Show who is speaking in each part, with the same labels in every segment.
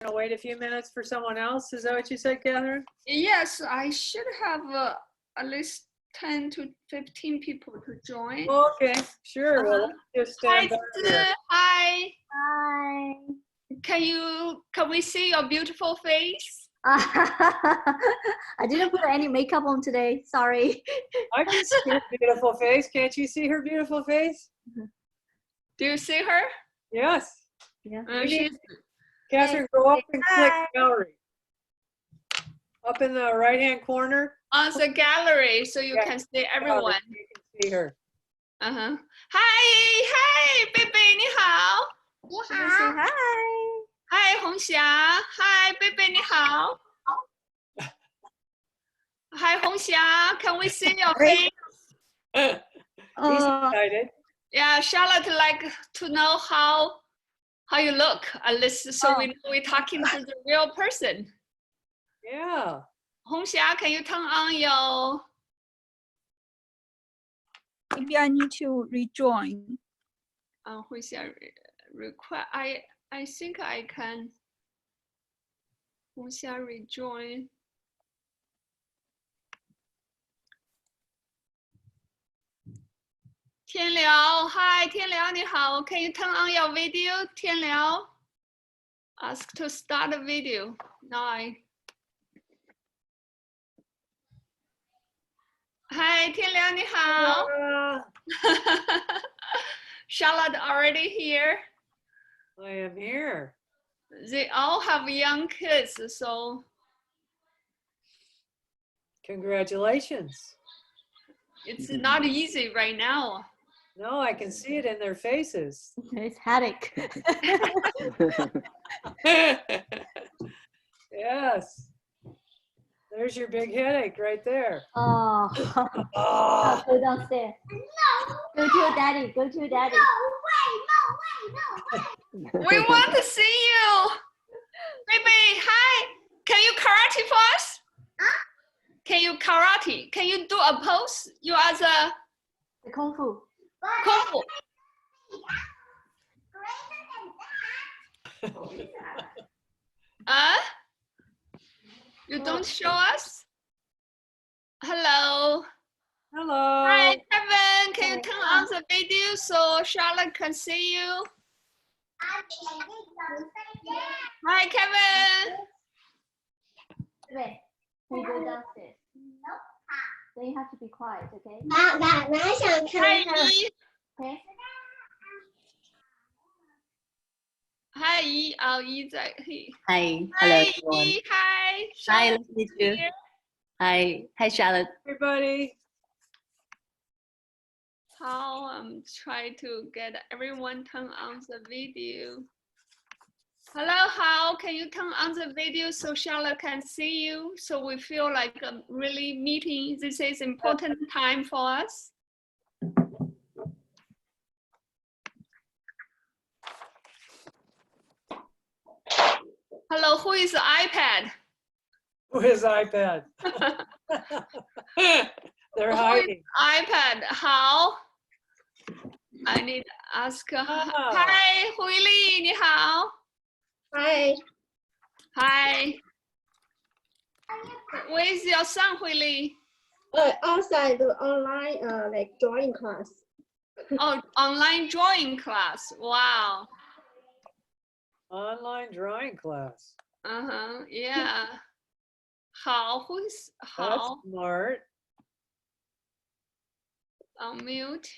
Speaker 1: Gonna wait a few minutes for someone else. Is that what you said, Catherine?
Speaker 2: Yes, I should have at least 10 to 15 people to join.
Speaker 1: Okay, sure. Well, let's just stand
Speaker 2: Hi,
Speaker 1: by here.
Speaker 2: hi.
Speaker 3: Hi.
Speaker 2: Can we see your beautiful face?
Speaker 3: I didn't put any makeup on today. Sorry.
Speaker 1: I can see her beautiful face. Can't you see her beautiful face?
Speaker 2: Do you see her?
Speaker 1: Yes.
Speaker 3: Yeah.
Speaker 2: She's
Speaker 1: Catherine, go up and click
Speaker 3: Hi.
Speaker 1: gallery. Up in the right-hand corner.
Speaker 2: on the gallery, so you
Speaker 1: Yeah,
Speaker 2: can see everyone.
Speaker 1: You can see her.
Speaker 2: Uh-huh. Hi, baby, 你好.
Speaker 3: Say hi.
Speaker 2: Hi, 红霞. Hi, baby, 你好. Hi, 红霞. Can we see your face?
Speaker 1: He's excited.
Speaker 2: Yeah, Charlotte like to know how you look, at least so we know we're talking to the real person.
Speaker 1: Yeah.
Speaker 2: 红霞, can you turn on your...
Speaker 4: Maybe I need to rejoin.
Speaker 2: 红霞 request. I think I can. 红霞 rejoin. Tian Liao, hi, Tian Liao, 你好. Can you turn on your video, Tian Liao? Ask to start a video. Now. Hi, Tian Liao, 你好. Charlotte already here.
Speaker 1: I am here.
Speaker 2: They all have young kids, so
Speaker 1: Congratulations.
Speaker 2: it's not easy right now.
Speaker 1: No, I can see it in their faces.
Speaker 3: It's headache.
Speaker 1: Yes. There's your big headache right there.
Speaker 3: Oh.
Speaker 1: Oh.
Speaker 3: Go downstairs. No. Go to your daddy. Go to your daddy.
Speaker 2: We want to see you. Baby, hi. Can you karate for us? Can you karate? Can you do a pose? You are the
Speaker 3: The kung fu.
Speaker 2: kung fu. You don't show us? Hello.
Speaker 1: Hello.
Speaker 2: Hi, Kevin. Can you turn on the video so Charlotte can see you? Hi, Kevin.
Speaker 3: Wait. We go downstairs. Then you have to be quiet, okay?
Speaker 2: 想
Speaker 3: Okay.
Speaker 2: Hi, 姨在
Speaker 5: Hi, hello
Speaker 2: Hi,
Speaker 5: everyone.
Speaker 2: 姨 Hi.
Speaker 5: Hi,
Speaker 2: Charlotte
Speaker 5: nice to meet you.
Speaker 2: here.
Speaker 5: Hi, Charlotte.
Speaker 1: Everybody.
Speaker 2: How I'm trying to get everyone turn on the video. Hello, how can you turn on the video so Charlotte can see you? So we feel like really meeting. This is important time for us. Hello, who is the iPad?
Speaker 1: Who is iPad? They're hiding.
Speaker 2: iPad, how? I need to ask. Hi, 胡一丽，你好。
Speaker 6: Hi,
Speaker 2: Hi. Where is your son, 胡一丽?
Speaker 6: outside the online like drawing class.
Speaker 2: Oh, online drawing class. Wow.
Speaker 1: Online drawing class.
Speaker 2: Yeah. 好, who is
Speaker 1: That's
Speaker 2: 好?
Speaker 1: smart.
Speaker 2: Unmute.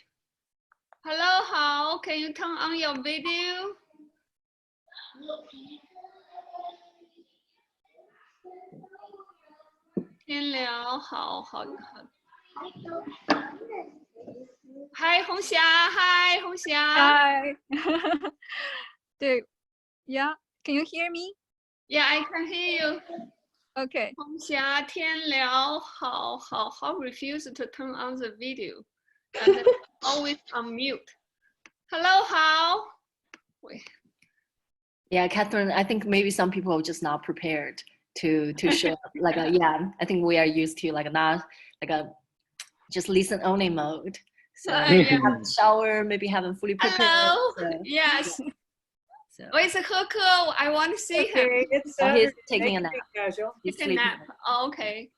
Speaker 2: Hello, 好. Can you turn on your video? Tian Liao, 好. Hi, 红霞. Hi, 红霞.
Speaker 4: Hi. Yeah, can you hear me?
Speaker 2: Yeah, I can hear you.
Speaker 4: Okay.
Speaker 2: 红霞, Tian Liao, 好, refuse to turn on the video. And always on mute. Hello, Hao. Wait.
Speaker 5: Yeah, Catherine, I think maybe some people are just not prepared to show like I think we are used to not just listen only mode. So
Speaker 2: Yeah.
Speaker 5: have a shower, maybe haven't fully prepared.
Speaker 2: Hello.
Speaker 5: So,
Speaker 2: Yes.
Speaker 5: So
Speaker 2: Where's Heke? I want to see him.
Speaker 1: Okay, it's
Speaker 5: oh, he's
Speaker 1: Saturday.
Speaker 5: taking a
Speaker 1: Make it
Speaker 5: nap.
Speaker 1: casual.
Speaker 5: He's
Speaker 2: Take a
Speaker 5: sleeping.
Speaker 2: nap. Oh, okay.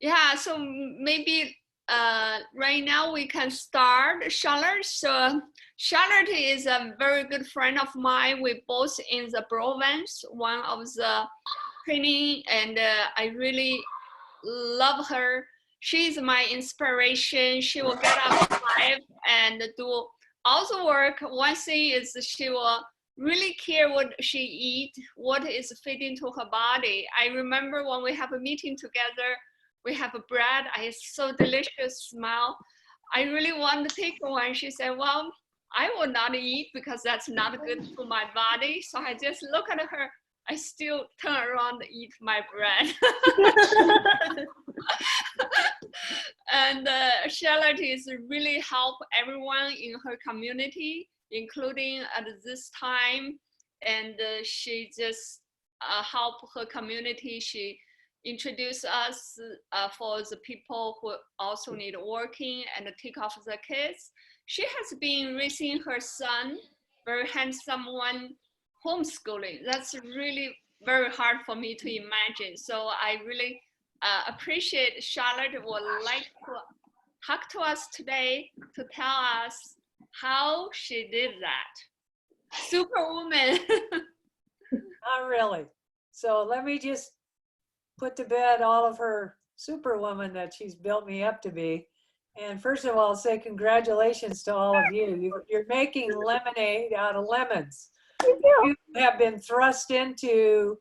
Speaker 2: Yeah, so maybe right now we can start. Charlotte. So Charlotte is a very good friend of mine. We both in the Provence, one of the training, and I really love her. She's my inspiration. She will get up at 5 and do all the work. One thing is she will really care what she eat, what is fitting to her body. I remember when we have a meeting together, we have a bread. It's so delicious smell. I really want to take one. She said, well, I will not eat because that's not good for my body. So I just look at her. I still turn around and eat my bread. And Charlotte is really help everyone in her community, including at this time. And she just help her community. She introduced us for the people who also need working and take off the kids. She has been raising her son, very handsome one, homeschooling. That's really very hard for me to imagine. So I really appreciate Charlotte would like to talk to us today to tell us how she did that. Superwoman.
Speaker 1: Not really. So let me just put to bed all of her superwoman that she's built me up to be. And first of all, say congratulations to all of you. You're making lemonade out of lemons. You have been thrust into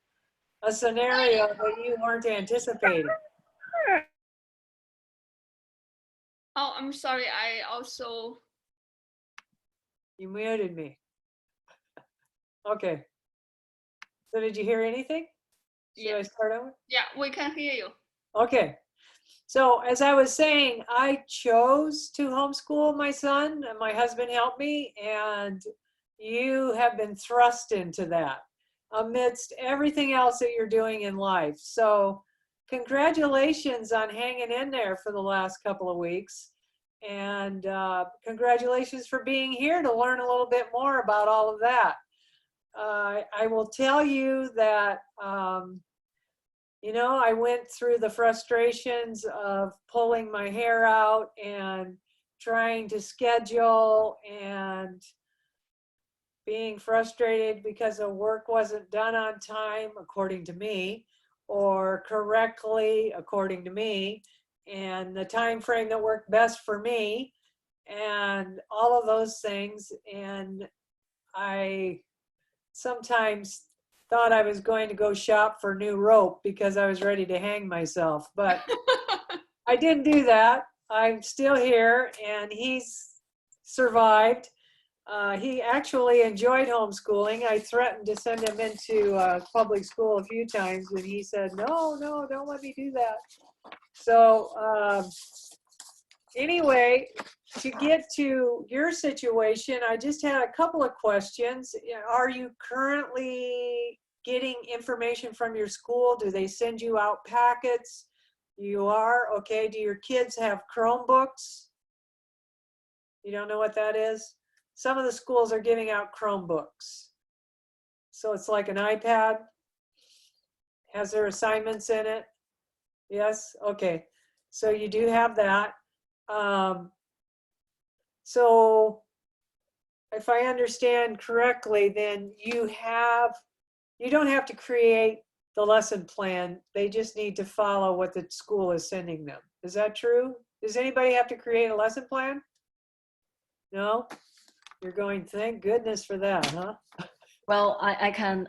Speaker 1: a scenario that you weren't anticipating.
Speaker 2: Oh, I'm sorry. I also,
Speaker 1: You muted me. Okay. So did you hear anything? Should I
Speaker 2: yes.
Speaker 1: start over?
Speaker 2: Yeah, we can hear you.
Speaker 1: Okay. So as I was saying, I chose to homeschool my son, and my husband helped me, and you have been thrust into that amidst everything else that you're doing in life. So congratulations on hanging in there for the last couple of weeks. And congratulations for being here to learn a little bit more about all of that. I will tell you that, you know, I went through the frustrations of pulling my hair out and trying to schedule and being frustrated because the work wasn't done on time, according to me, or correctly, according to me, and the time frame that worked best for me, and all of those things. And I sometimes thought I was going to go shop for new rope because I was ready to hang myself, but I didn't do that. I'm still here, and he's survived. He actually enjoyed homeschooling. I threatened to send him into public school a few times, and he said, no, don't let me do that. So anyway, to get to your situation, I just had a couple of questions. Are you currently getting information from your school? Do they send you out packets? You are? Okay. Do your kids have Chromebooks? You don't know what that is? Some of the schools are giving out Chromebooks. So it's like an iPad. Has their assignments in it? Yes? Okay. So you do have that. So if I understand correctly, then you don't have to create the lesson plan. They just need to follow what the school is sending them. Is that true? Does anybody have to create a lesson plan? No? You're going, thank goodness for that, huh?
Speaker 5: Well, I can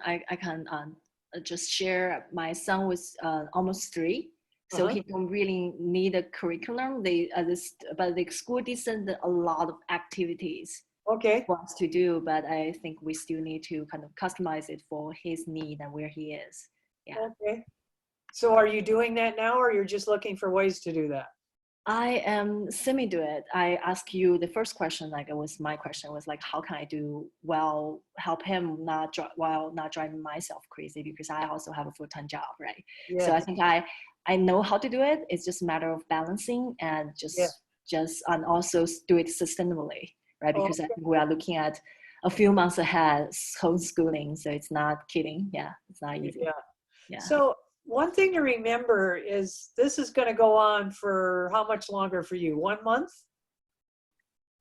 Speaker 5: just share. My son was almost 3, so he don't really need a curriculum. But the school did send a lot of activities
Speaker 1: Okay.
Speaker 5: for us to do. But I think we still need to kind of customize it for his need and where he is. Yeah.
Speaker 1: Okay. So are you doing that now, or you're just looking for ways to do that?
Speaker 5: I am semi-do it. I ask you the first question, like it was my question was like, how can I do well, help him while not driving myself crazy, because I also have a full-time job, right?
Speaker 1: Yes.
Speaker 5: So I think I know how to do it. It's just a matter of balancing and just and also do it sustainably, right? Because I think we are looking at a few months ahead homeschooling, so it's not kidding. Yeah, it's not easy.
Speaker 1: Yeah.
Speaker 5: Yeah.
Speaker 1: So one thing to remember is this is going to go on for how much longer for you? 1 month?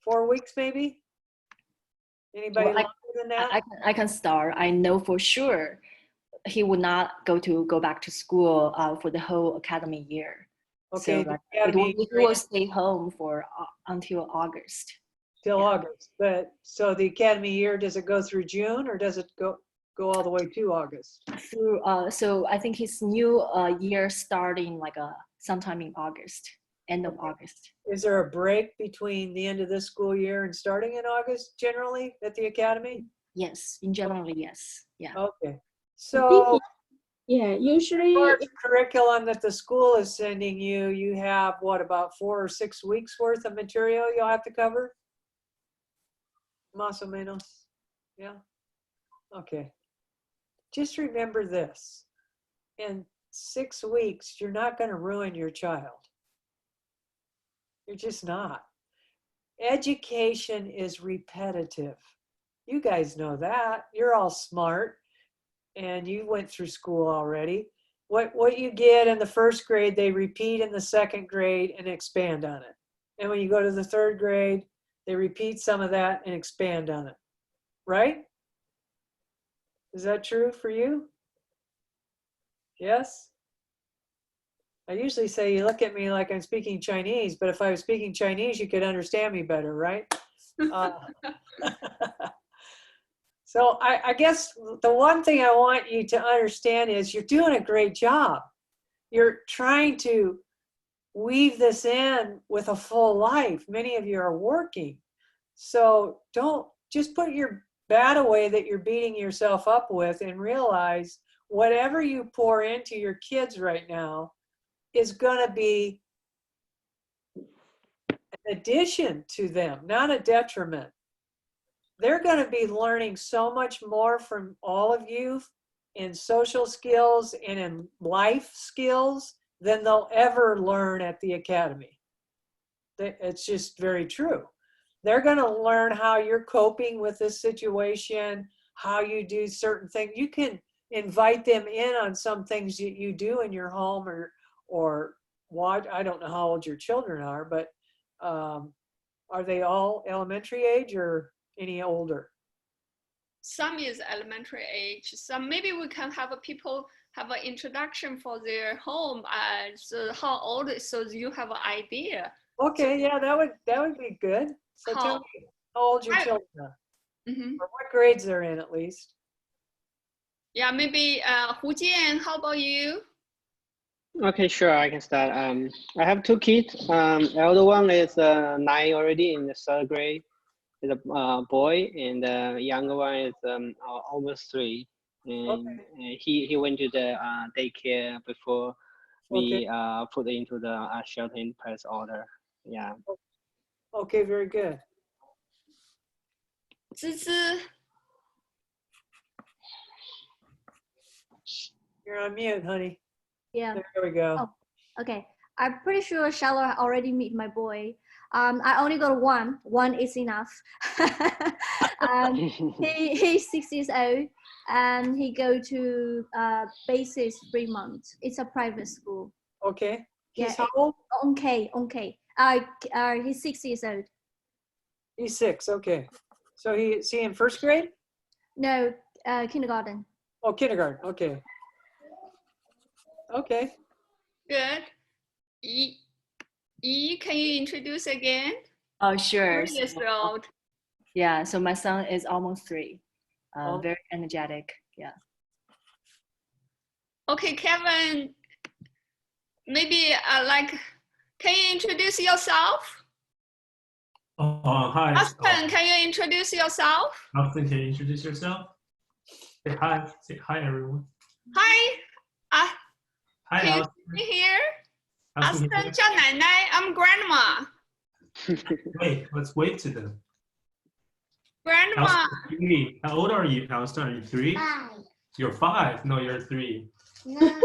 Speaker 1: 4 weeks maybe? Anybody
Speaker 5: Well,
Speaker 1: longer than that?
Speaker 5: I can start. I know for sure he would not go back to school for the whole academy year.
Speaker 1: Okay,
Speaker 5: So
Speaker 1: the
Speaker 5: like,
Speaker 1: academy
Speaker 5: he will stay home for until August.
Speaker 1: till
Speaker 5: yeah.
Speaker 1: August. But so the academy year, does it go through June or does it go all the way to August?
Speaker 5: Through so I think his new year starting like sometime in August, end of August.
Speaker 1: Is there a break between the end of this school year and starting in August generally at the academy?
Speaker 5: Yes, in general, yes. Yeah.
Speaker 1: Okay.
Speaker 6: I
Speaker 1: So
Speaker 6: think yeah, usually
Speaker 1: for the curriculum that the school is sending you, you have what, about 4 or 6 weeks worth of material you'll have to cover? Más o menos. Yeah. Okay. Just remember this. In 6 weeks, you're not going to ruin your child. You're just not. Education is repetitive. You guys know that. You're all smart and you went through school already. What you get in the first grade, they repeat in the second grade and expand on it. And when you go to the third grade, they repeat some of that and expand on it. Right? Is that true for you? Yes? I usually say you look at me like I'm speaking Chinese, but if I was speaking Chinese, you could understand me better, right? So I guess the one thing I want you to understand is you're doing a great job. You're trying to weave this in with a full life. Many of you are working. So don't just put your bat away that you're beating yourself up with and realize whatever you pour into your kids right now is going to be an addition to them, not a detriment. They're going to be learning so much more from all of you in social skills and in life skills than they'll ever learn at the academy. It's just very true. They're going to learn how you're coping with this situation, how you do certain things. You can invite them in on some things that you do in your home or watch. I don't know how old your children are, but are they all elementary age or any older?
Speaker 2: Some is elementary age. Some maybe we can have people have an introduction for their home. So how old? So you have an idea.
Speaker 1: Okay, yeah, that would be good. So tell me how old your children are, or what grades they're in at least.
Speaker 2: Yeah, maybe Hu Jian, how about you?
Speaker 7: Okay, sure, I can start. I have 2 kids. Elder one is 9 already in the 3rd grade. Is a boy, and the younger one is almost 3. And he went to the daycare before we put into the shelter-in-place order. Yeah.
Speaker 1: Okay, very good.
Speaker 2: Zizi,
Speaker 1: You're on mute, honey.
Speaker 3: Yeah.
Speaker 1: There we go.
Speaker 3: Oh. Okay. I'm pretty sure Shallow already meet my boy. I only got one. One is enough. He's 6 years old, and he go to Basis 3 months. It's a private school.
Speaker 1: Okay. He's
Speaker 3: Yeah,
Speaker 1: how old?
Speaker 3: Okay. He's 6 years old.
Speaker 1: He's 6. Okay. So is he in 1st grade?
Speaker 3: No, kindergarten.
Speaker 1: Oh, kindergarten. Okay. Okay.
Speaker 2: good. Yi, can you introduce again?
Speaker 5: Oh, sure.
Speaker 2: 3 years old.
Speaker 5: Yeah, so my son is almost 3.
Speaker 1: Oh.
Speaker 5: Very energetic. Yeah.
Speaker 2: Okay, Kevin, maybe can you introduce yourself?
Speaker 8: Hi.
Speaker 2: Austin, can you introduce yourself?
Speaker 8: Austin, can you introduce yourself? Say hi. Say hi, everyone.
Speaker 2: Hi,
Speaker 8: Hi,
Speaker 2: can you
Speaker 8: Austin.
Speaker 2: see me here?
Speaker 8: Austin,
Speaker 2: Austin 叫奶奶, I'm grandma.
Speaker 8: wait, let's wait to them.
Speaker 2: Grandma,
Speaker 8: Austin, 3. How old are you, Austin? Are you 3?
Speaker 6: 5.
Speaker 8: You're 5. No, you're 3.
Speaker 6: No.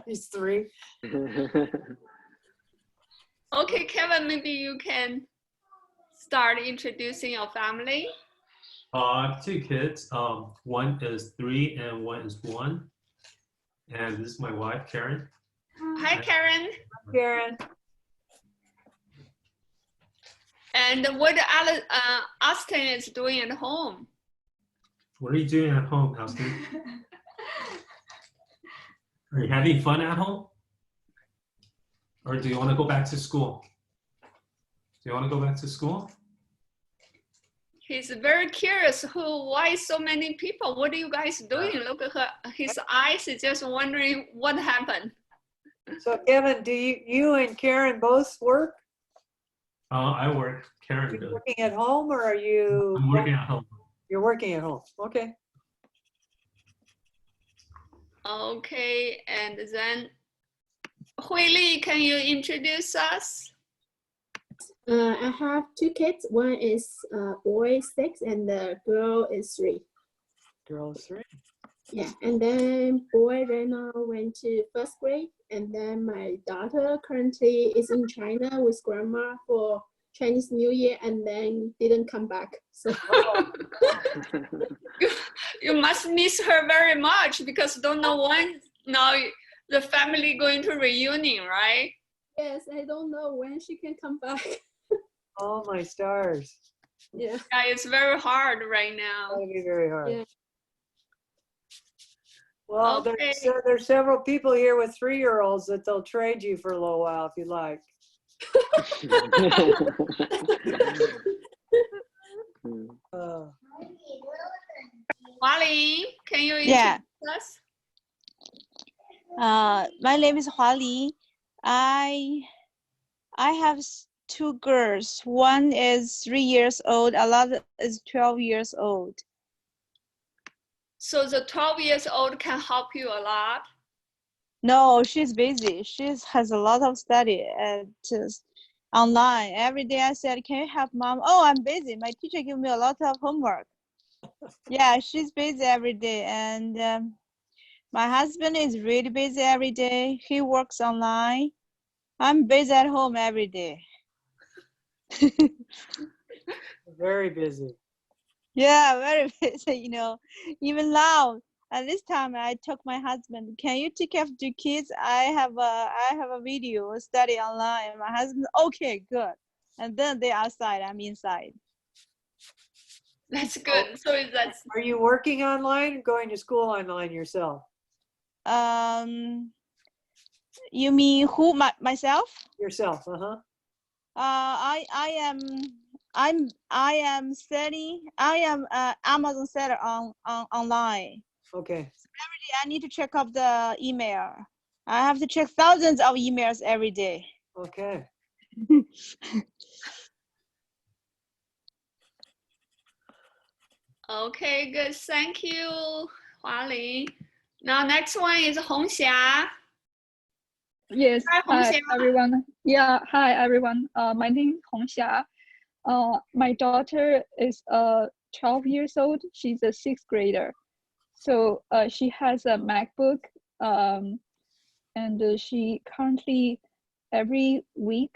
Speaker 1: He's 3.
Speaker 2: okay, Kevin, maybe you can start introducing your family.
Speaker 8: I have two kids. One is 3 and one is 1. And this is my wife, Karen.
Speaker 2: Hi, Karen.
Speaker 1: Karen,
Speaker 2: And what Austin is doing at home?
Speaker 8: What are you doing at home, Austin? Are you having fun at home? Or do you want to go back to school? Do you want to go back to school?
Speaker 2: He's very curious. Why so many people? What are you guys doing? Look at his eyes. Is just wondering what happened.
Speaker 1: so Kevin, do you and Karen both work?
Speaker 8: I work.
Speaker 1: Are
Speaker 8: Karen
Speaker 1: you
Speaker 8: does.
Speaker 1: working at home or are you?
Speaker 8: I'm working at home.
Speaker 1: You're working at home. Okay.
Speaker 2: Okay, and then Hui Li, can you introduce us?
Speaker 6: I have two kids. One is boy 6 and the girl is 3.
Speaker 1: Girl is 3.
Speaker 6: Yeah, and then boy right now went to 1st grade, and then my daughter currently is in China with grandma for Chinese New Year, and then didn't come back. So
Speaker 2: You must miss her very much because don't know when now the family going to reunion, right?
Speaker 6: yes, I don't know when she can come back.
Speaker 1: Oh my stars.
Speaker 6: Yeah.
Speaker 2: Yeah, it's very hard right now.
Speaker 1: That'll be very hard.
Speaker 6: Yeah.
Speaker 1: Well,
Speaker 2: Okay.
Speaker 1: there's several people here with 3-year-olds that they'll trade you for a little while if you like.
Speaker 2: Wally, can you
Speaker 9: Yeah.
Speaker 2: introduce us?
Speaker 9: My name is Hua Li. I have two girls. One is 3 years old. Another is 12 years old.
Speaker 2: So the 12 years old can help you a lot.
Speaker 9: No, she's busy. She has a lot of study and just online. Every day I said, "Can you help mom?" "Oh, I'm busy. My teacher gave me a lot of homework." Yeah, she's busy every day, and my husband is really busy every day. He works online. I'm busy at home every day.
Speaker 1: Very busy.
Speaker 9: Yeah, very busy, you know. Even now, at this time, I took my husband, "Can you take care of the kids? I have a video study online." My husband, "Okay, good." And then they outside, I'm inside.
Speaker 2: That's good. So that's
Speaker 1: Are you working online or going to school online yourself?
Speaker 9: You mean who? Myself?
Speaker 1: Yourself, uh-huh.
Speaker 9: I am selling. I am Amazon seller on online.
Speaker 1: Okay.
Speaker 9: I need to check up the email. I have to check thousands of emails every day.
Speaker 1: Okay.
Speaker 2: okay. Good. Thank you, Hua Li. Now next one is Hongxia.
Speaker 4: Yes,
Speaker 2: Hi,
Speaker 4: hi
Speaker 2: Hongxia.
Speaker 4: everyone. Yeah, hi everyone. My name is Hongxia. My daughter is 12 years old. She's a 6th grader. So she has a MacBook, and she currently every week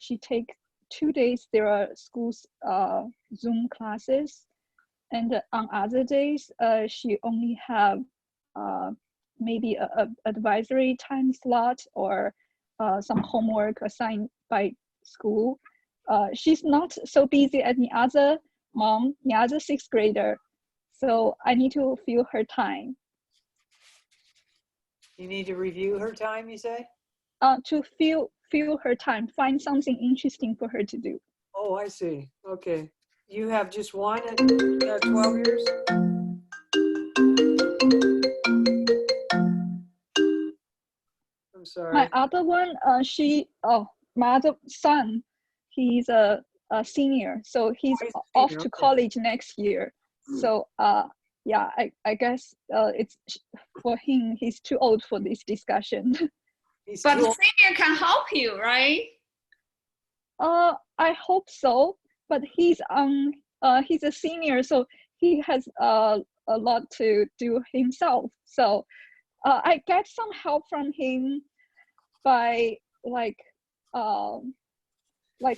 Speaker 4: she takes 2 days. There are schools Zoom classes, and on other days she only have maybe a advisory time slot or some homework assigned by school. She's not so busy as the other mom, the other 6th grader. So I need to fill her time.
Speaker 1: You need to review her time, you say?
Speaker 4: To fill her time, find something interesting for her to do.
Speaker 1: Oh, I see. Okay. You have just one at 12 years? I'm sorry.
Speaker 4: My other one, my other son, he's a senior, so he's
Speaker 1: he's a
Speaker 4: off
Speaker 1: senior,
Speaker 4: to
Speaker 1: okay.
Speaker 4: college next year. So yeah, I guess it's for him. He's too old for this discussion.
Speaker 1: He's
Speaker 2: But
Speaker 1: too-
Speaker 2: senior can help you, right?
Speaker 4: I hope so. But he's a senior, so he has a lot to do himself. So I get some help from him by like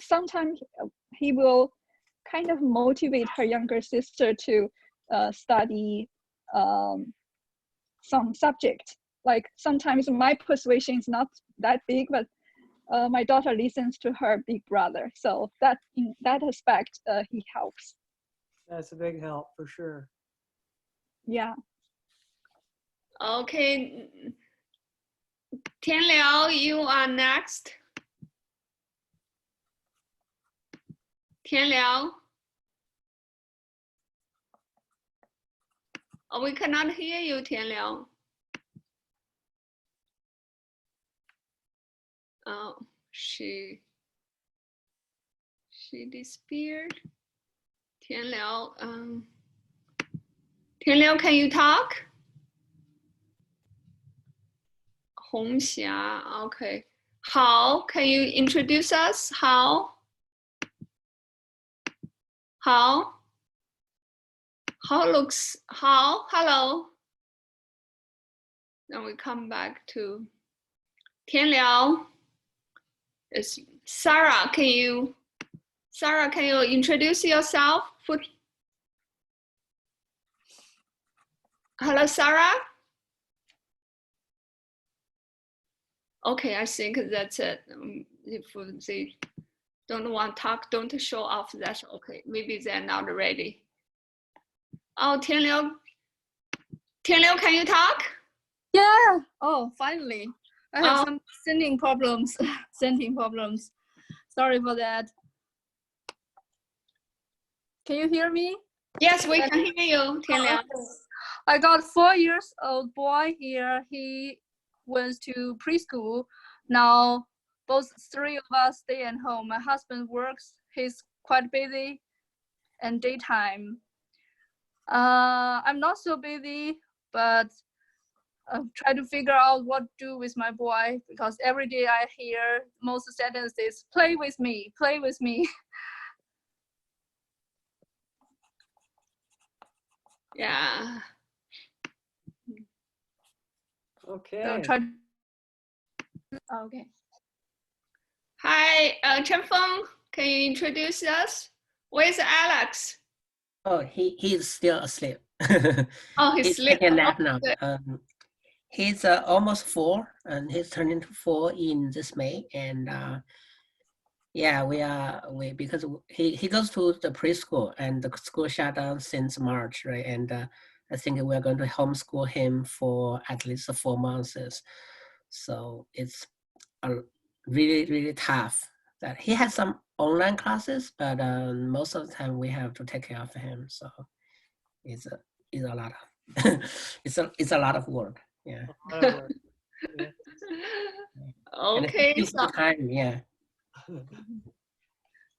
Speaker 4: sometimes he will kind of motivate her younger sister to study some subject. Like sometimes my persuasion is not that big, but my daughter listens to her big brother. So that in that aspect, he helps.
Speaker 1: That's a big help for sure.
Speaker 4: Yeah.
Speaker 2: Okay. Tianliao, you are next. Tianliao. Oh, we cannot hear you, Tianliao. Oh, she disappeared. Tianliao, Tianliao, can you talk? Hongxia, okay. Hao, can you introduce us? Hao? Hao? Hao looks, Hao, hello. Then we come back to Tianliao. Is Sarah, can you introduce yourself? Hello, Sarah? Okay, I think that's it. If they don't want to talk, don't show off, that's okay. Maybe they're not ready. Oh, Tianliao, can you talk?
Speaker 10: Yeah. Oh, finally. I have some sending problems. Sorry for that. Can you hear me?
Speaker 2: Yes, we can hear you, Tianliao.
Speaker 10: I got 4-year-old boy here. He went to preschool. Now both 3 of us stay at home. My husband works. He's quite busy in daytime. I'm not so busy, but try to figure out what to do with my boy, because every day I hear most sentences, play with me, play with me.
Speaker 2: Yeah.
Speaker 1: Okay.
Speaker 10: So try. Okay.
Speaker 2: Hi, Chen Feng, can you introduce us? Where's Alex?
Speaker 11: Oh, he's still asleep.
Speaker 2: Oh, he's
Speaker 11: taking a nap
Speaker 2: oh,
Speaker 11: now.
Speaker 2: good.
Speaker 11: He's almost 4, and he's turning to 4 in this May. And yeah, we because he goes to the preschool, and the school shut down since March, right? And I think we're going to homeschool him for at least 4 months. So it's really tough. That he has some online classes, but most of the time we have to take care of him. So it's a lot of it's a lot of work. Yeah.
Speaker 1: Yeah.
Speaker 2: Okay. So,
Speaker 11: time, yeah.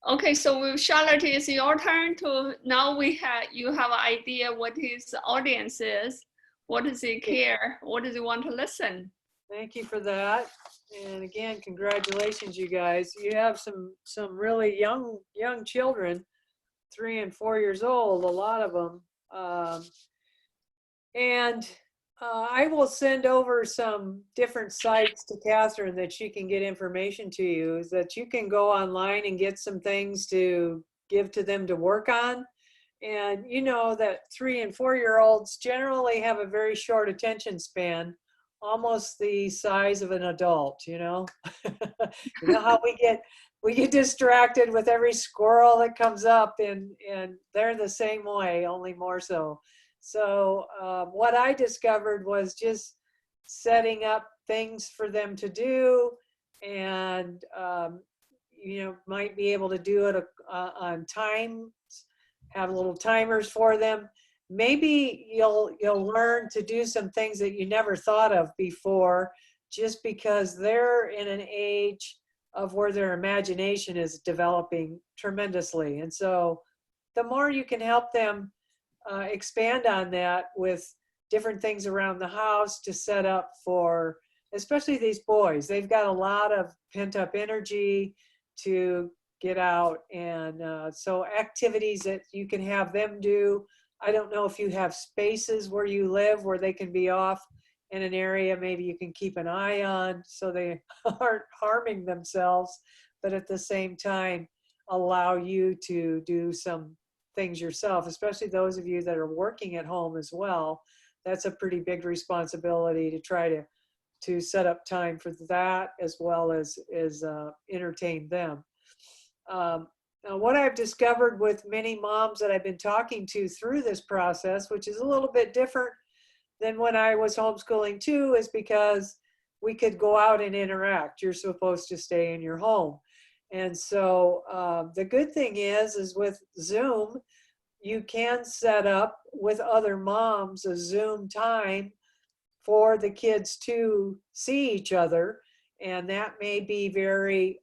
Speaker 2: okay, so with Charlotte, it's your turn to now. You have an idea what his audience is. What does he care? What does he want to listen?
Speaker 1: Thank you for that. And again, congratulations, you guys. You have some really young children, 3 and 4 years old, a lot of them. I will send over some different sites to Catherine that she can get information to you, is that you can go online and get some things to give to them to work on. And you know that 3 and 4 year olds generally have a very short attention span, almost the size of an adult, you know. You know how we get distracted with every squirrel that comes up, and they're the same way, only more so. So what I discovered was just setting up things for them to do, and you know, might be able to do it on time, have little timers for them. Maybe you'll learn to do some things that you never thought of before, just because they're in an age of where their imagination is developing tremendously. And so the more you can help them expand on that with different things around the house to set up for, especially these boys, they've got a lot of pent-up energy to get out. And so activities that you can have them do. I don't know if you have spaces where you live where they can be off in an area maybe you can keep an eye on so they aren't harming themselves, but at the same time allow you to do some things yourself, especially those of you that are working at home as well. That's a pretty big responsibility to try to set up time for that as well as entertain them. Now, what I've discovered with many moms that I've been talking to through this process, which is a little bit different than when I was homeschooling too, is because we could go out and interact. You're supposed to stay in your home. And so the good thing is with Zoom, you can set up with other moms a Zoom time for the kids to see each other. And that may be very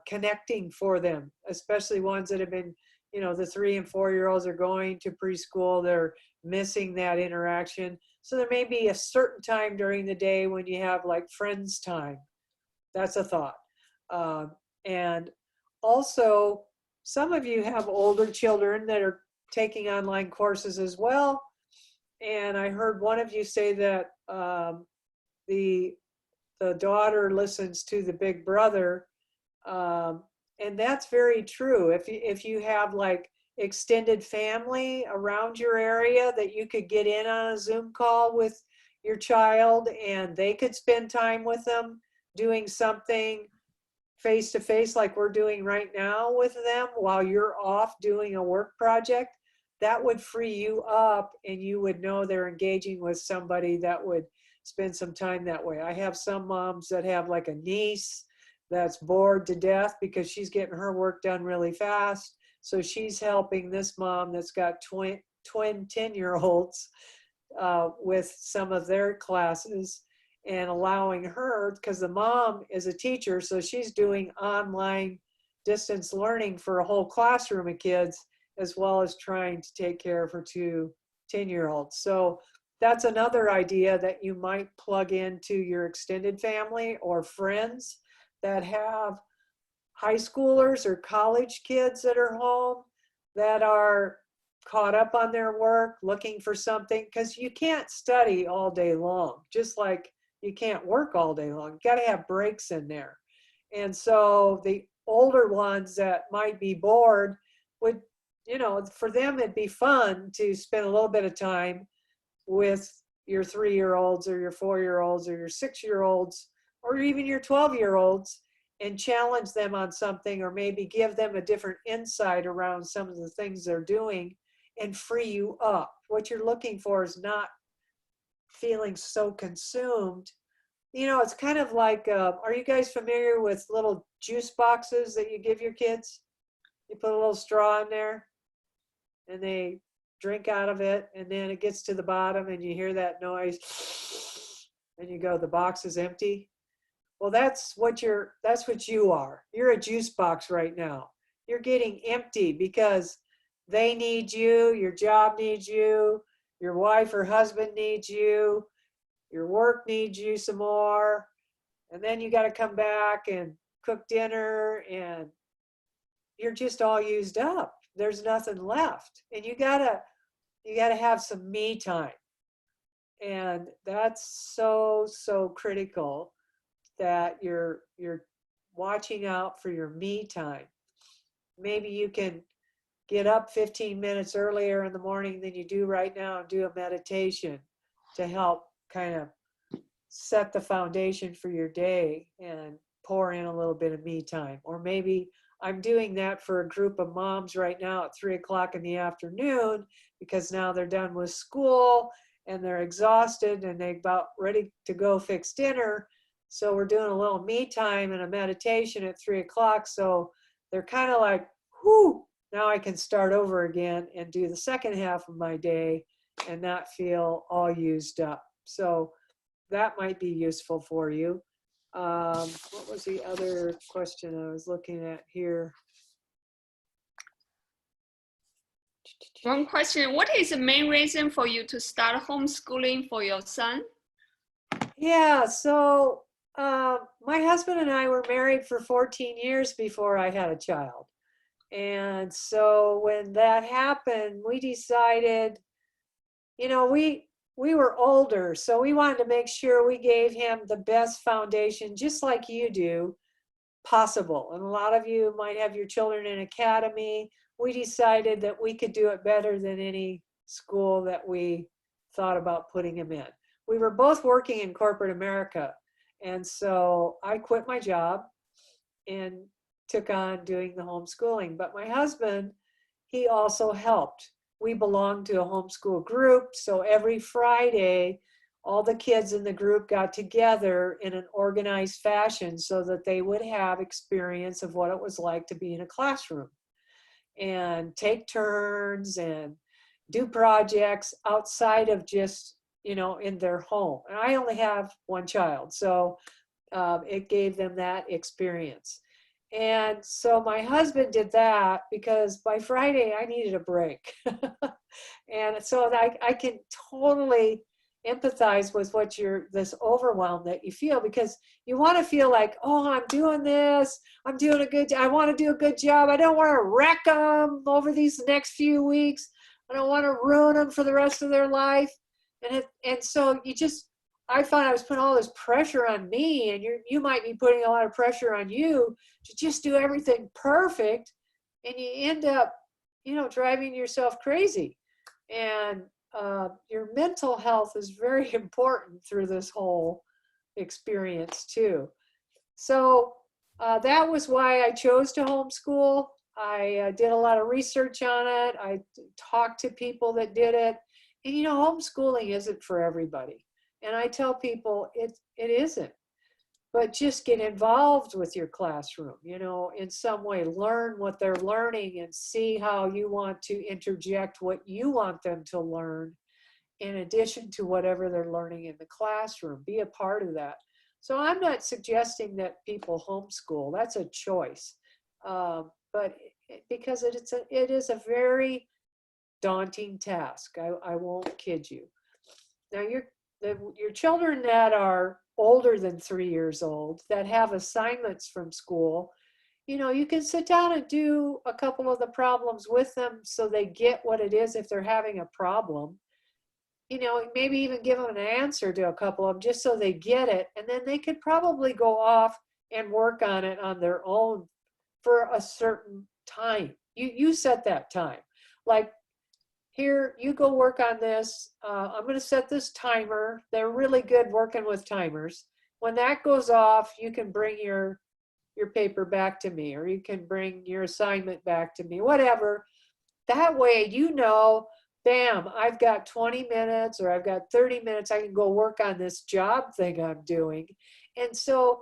Speaker 1: connecting for them, especially ones that have been, the 3 and 4-year-olds are going to preschool. They're missing that interaction. So there may be a certain time during the day when you have like friends time. That's a thought. And also, some of you have older children that are taking online courses as well. And I heard one of you say that the daughter listens to the big brother. And that's very true. If you have like extended family around your area that you could get in on a Zoom call with your child and they could spend time with them doing something face to face like we're doing right now with them while you're off doing a work project, that would free you up and you would know they're engaging with somebody that would spend some time that way. I have some moms that have like a niece that's bored to death because she's getting her work done really fast. So she's helping this mom that's got twin 10-year-olds with some of their classes and allowing her, because the mom is a teacher, so she's doing online distance learning for a whole classroom of kids, as well as trying to take care of her 2 10-year-olds. So that's another idea that you might plug into your extended family or friends that have high schoolers or college kids that are home that are caught up on their work, looking for something, because you can't study all day long, just like you can't work all day long. You got to have breaks in there. And so the older ones that might be bored would, for them it'd be fun to spend a little bit of time with your 3-year-olds or your 4-year-olds or your 6-year-olds or even your 12-year-olds and challenge them on something, or maybe give them a different insight around some of the things they're doing and free you up. What you're looking for is not feeling so consumed. It's kind of like, are you guys familiar with little juice boxes that you give your kids? You put a little straw in there and they drink out of it, and then it gets to the bottom and you hear that noise and you go, the box is empty. Well, that's what you are. You're a juice box right now. You're getting empty because they need you, your job needs you, your wife or husband needs you, your work needs you some more, and then you got to come back and cook dinner and you're just all used up. There's nothing left. And you gotta have some me time. And that's so critical that you're watching out for your me time. Maybe you can get up 15 minutes earlier in the morning than you do right now and do a meditation to help kind of set the foundation for your day and pour in a little bit of me time. Or maybe I'm doing that for a group of moms right now at 3 o'clock in the afternoon because now they're done with school and they're exhausted and they're about ready to go fix dinner. So we're doing a little me time and a meditation at 3 o'clock. So they're kind of like, whoo, now I can start over again and do the second half of my day and not feel all used up. So that might be useful for you. What was the other question I was looking at here?
Speaker 2: One question, what is the main reason for you to start homeschooling for your son?
Speaker 1: Yeah, so my husband and I were married for 14 years before I had a child. And so when that happened, we decided, we were older, so we wanted to make sure we gave him the best foundation, just like you do, possible. And a lot of you might have your children in academy. We decided that we could do it better than any school that we thought about putting them in. We were both working in corporate America. And so I quit my job and took on doing the homeschooling. But my husband, he also helped. We belonged to a homeschool group. So every Friday, all the kids in the group got together in an organized fashion so that they would have experience of what it was like to be in a classroom and take turns and do projects outside of just, you know, in their home. And I only have one child, so it gave them that experience. And so my husband did that because by Friday I needed a break. And so I can totally empathize with what this overwhelm that you feel, because you want to feel like, oh, I'm doing this, I'm doing a good job, I want to do a good job, I don't want to wreck them over these next few weeks, I don't want to ruin them for the rest of their life. And so I found I was putting all this pressure on me, and you might be putting a lot of pressure on you to just do everything perfect, and you end up, you know, driving yourself crazy. And your mental health is very important through this whole experience too. So that was why I chose to homeschool. I did a lot of research on it. I talked to people that did it. And you know, homeschooling isn't for everybody. And I tell people it isn't. But just get involved with your classroom, you know, in some way. Learn what they're learning and see how you want to interject what you want them to learn in addition to whatever they're learning in the classroom. Be a part of that. So I'm not suggesting that people homeschool. That's a choice. But because it is a very daunting task. I won't kid you. Now your children that are older than 3 years old, that have assignments from school, you know, you can sit down and do a couple of the problems with them so they get what it is if they're having a problem. You know, maybe even give them an answer to a couple of them just so they get it. And then they could probably go off and work on it on their own for a certain time. You set that time. Like, here, you go work on this. I'm going to set this timer. They're really good working with timers. When that goes off, you can bring your paper back to me, or you can bring your assignment back to me, whatever. That way, you know, bam, I've got 20 minutes or I've got 30 minutes. I can go work on this job thing I'm doing. And so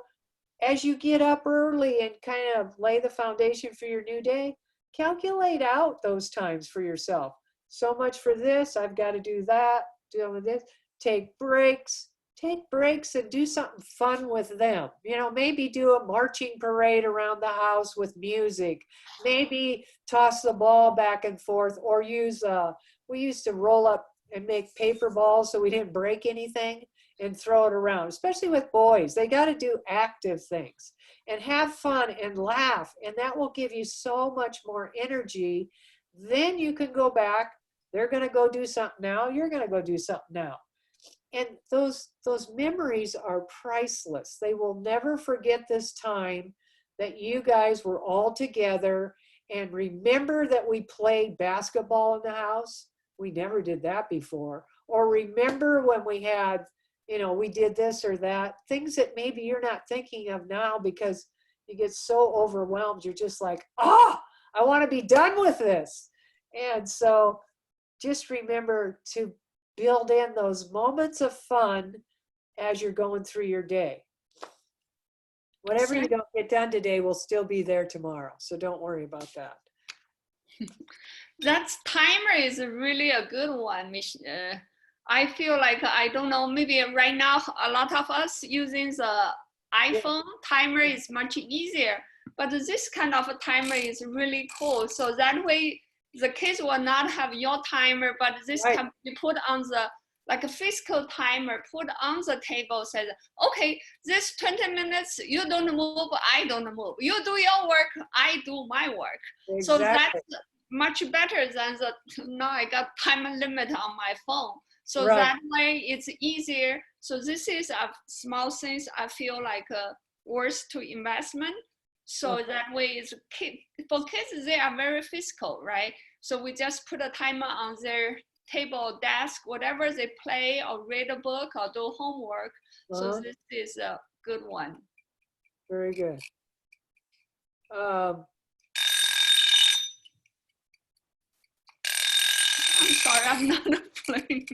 Speaker 1: as you get up early and kind of lay the foundation for your new day, calculate out those times for yourself. So much for this, I've got to do that, deal with this. Take breaks and do something fun with them. You know, maybe do a marching parade around the house with music. Maybe toss the ball back and forth, or we used to roll up and make paper balls so we didn't break anything and throw it around, especially with boys. They got to do active things and have fun and laugh. And that will give you so much more energy. Then you can go back. They're going to go do something now. You're going to go do something now. And those memories are priceless. They will never forget this time that you guys were all together. And remember that we played basketball in the house. We never did that before. Or remember when we had, you know, we did this or that. Things that maybe you're not thinking of now because you get so overwhelmed. You're just like, I want to be done with this. And so just remember to build in those moments of fun as you're going through your day. Whatever you don't get done today will still be there tomorrow. So don't worry about that.
Speaker 2: That timer is really a good one. I feel like, I don't know, maybe right now a lot of us using the iPhone timer is much easier, but this kind of a timer is really cool. So that way the kids will not have your timer, but this can be put on the, like a physical timer, put on the table, says, okay, this 20 minutes, you don't move, I don't move. You do your work, I do my work. Exactly. So that's much better than now I got time limit on my phone. So that way it's easier. So this is a small things I feel like worth to investment. So that way is for kids, they are very physical, right? So we just put a timer on their table, desk, whatever they play or read a book or do homework. So this is a good one.
Speaker 1: Very good.
Speaker 2: I'm sorry, I'm not playing.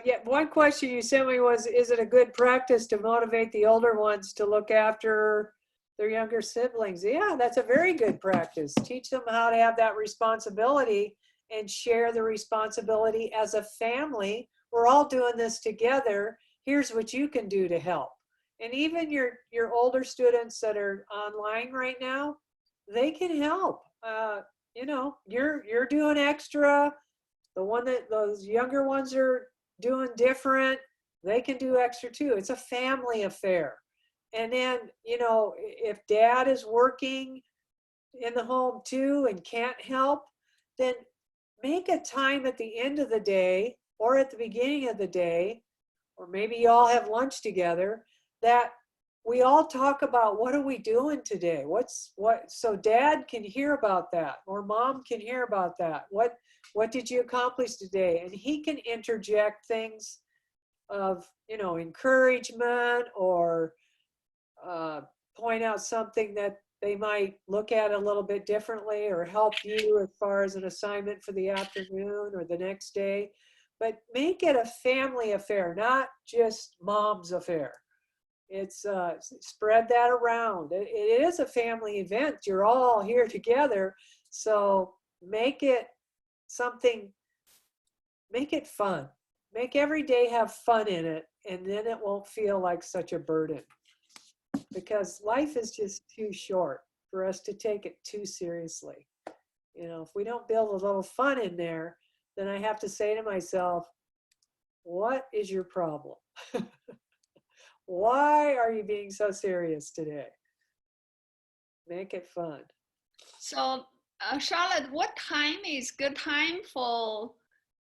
Speaker 1: Yeah, one question you sent me was, is it a good practice to motivate the older ones to look after their younger siblings? Yeah, that's a very good practice. Teach them how to have that responsibility and share the responsibility as a family. We're all doing this together. Here's what you can do to help. And even your older students that are online right now, they can help. You know, you're doing extra. The one that those younger ones are doing different, they can do extra too. It's a family affair. And then, you know, if dad is working in the home too and can't help, then make a time at the end of the day or at the beginning of the day, or maybe you all have lunch together, that we all talk about what are we doing today? So dad can hear about that, or mom can hear about that. What did you accomplish today? And he can interject things of, you know, encouragement or point out something that they might look at a little bit differently, or help you as far as an assignment for the afternoon or the next day. But make it a family affair, not just mom's affair. It's spread that around. It is a family event. You're all here together. So make it something, make it fun. Make every day have fun in it, and then it won't feel like such a burden. Because life is just too short for us to take it too seriously. You know, if we don't build a little fun in there, then I have to say to myself, what is your problem? Why are you being so serious today? Make it fun.
Speaker 2: So, Charlotte, what time is good time for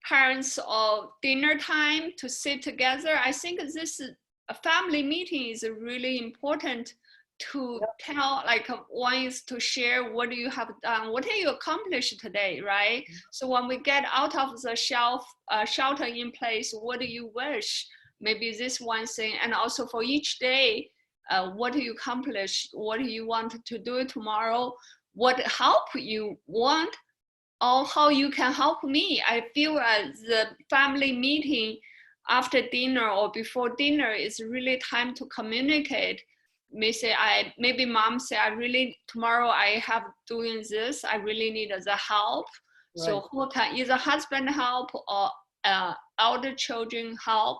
Speaker 2: parents or dinner time to sit together? I think this a family meeting is really important to tell, like one is to share what you have done, what have you accomplished today, right? So when we get out of the shelter in place, what do you wish? Maybe this one thing, and also for each day, what do you accomplish? What do you want to do tomorrow? What help you want, or how you can help me? I feel the family meeting after dinner or before dinner is really time to communicate. Maybe mom say, tomorrow I have doing this, I really need the help. Right. So who can either husband help or elder children help?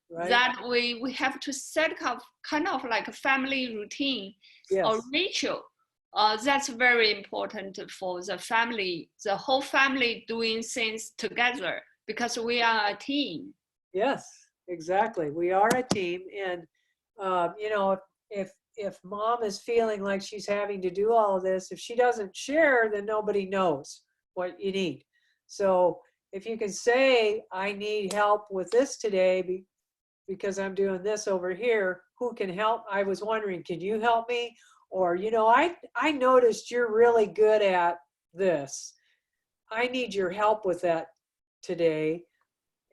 Speaker 2: Right. That way we have to set up kind of like a family routine. Yes. Or ritual. That's very important for the family, the whole family doing things together, because we are a team.
Speaker 1: Yes, exactly. We are a team. And, you know, if mom is feeling like she's having to do all of this, if she doesn't share, then nobody knows what you need. So if you can say, I need help with this today because I'm doing this over here, who can help? I was wondering, can you help me? Or, you know, I noticed you're really good at this. I need your help with that today.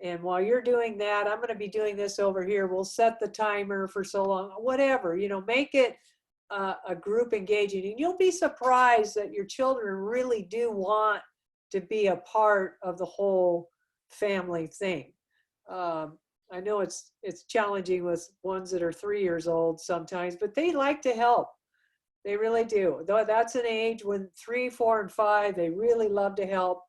Speaker 1: And while you're doing that, I'm going to be doing this over here. We'll set the timer for so long, whatever, you know, make it a group engaging. And you'll be surprised that your children really do want to be a part of the whole family thing. I know it's challenging with ones that are 3 years old sometimes, but they like to help. They really do. Though that's an age when 3, 4, and 5, they really love to help.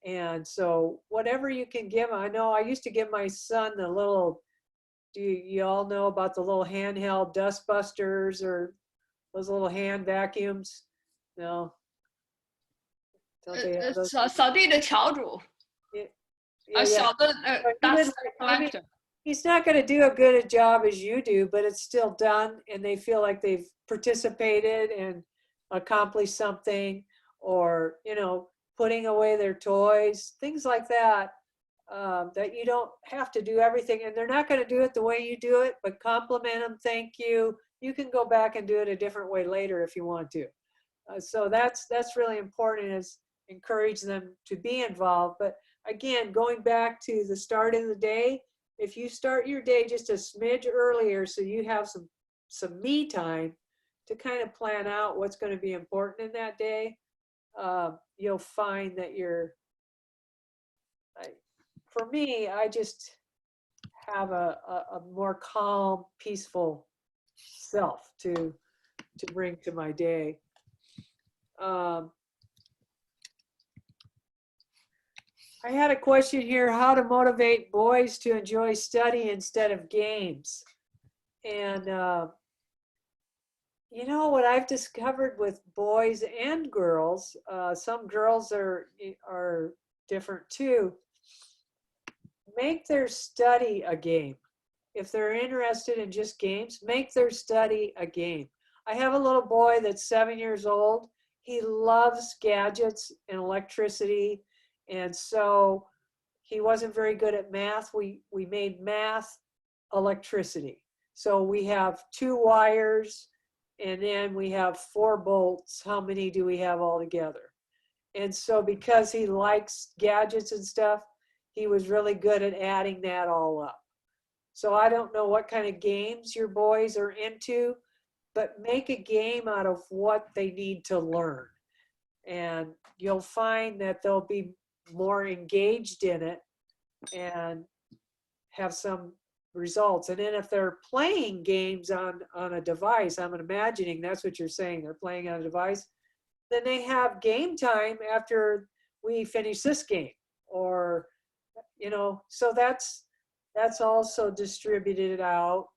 Speaker 1: And so whatever you can give them. I know I used to give my son the little, do you all know about the little handheld dust busters or those little hand vacuums? No. Don't they have those?
Speaker 2: 扫地的笤帚.
Speaker 1: Yeah,
Speaker 2: 小的 dust collector.
Speaker 1: He's not going to do a good a job as you do, but it's still done, and they feel like they've participated and accomplished something, or, you know, putting away their toys, things like that, that you don't have to do everything, and they're not going to do it the way you do it, but compliment them, thank you, you can go back and do it a different way later if you want to. So that's really important, is encourage them to be involved. But again, going back to the start of the day, if you start your day just a smidge earlier so you have some me time to kind of plan out what's going to be important in that day, you'll find that for me, I just have a more calm, peaceful self to bring to my day. I had a question here, how to motivate boys to enjoy study instead of games. And you know what I've discovered with boys and girls, some girls are different too, make their study a game. If they're interested in just games, make their study a game. I have a little boy that's 7 years old. He loves gadgets and electricity. And so he wasn't very good at math. We made math electricity. So we have 2 wires and then we have 4 bolts. How many do we have all together? And so because he likes gadgets and stuff, he was really good at adding that all up. So I don't know what kind of games your boys are into, but make a game out of what they need to learn. And you'll find that they'll be more engaged in it and have some results. And then if they're playing games on a device, I'm imagining that's what you're saying, they're playing on a device, then they have game time after we finish this game. Or, you know, so that's also distributed out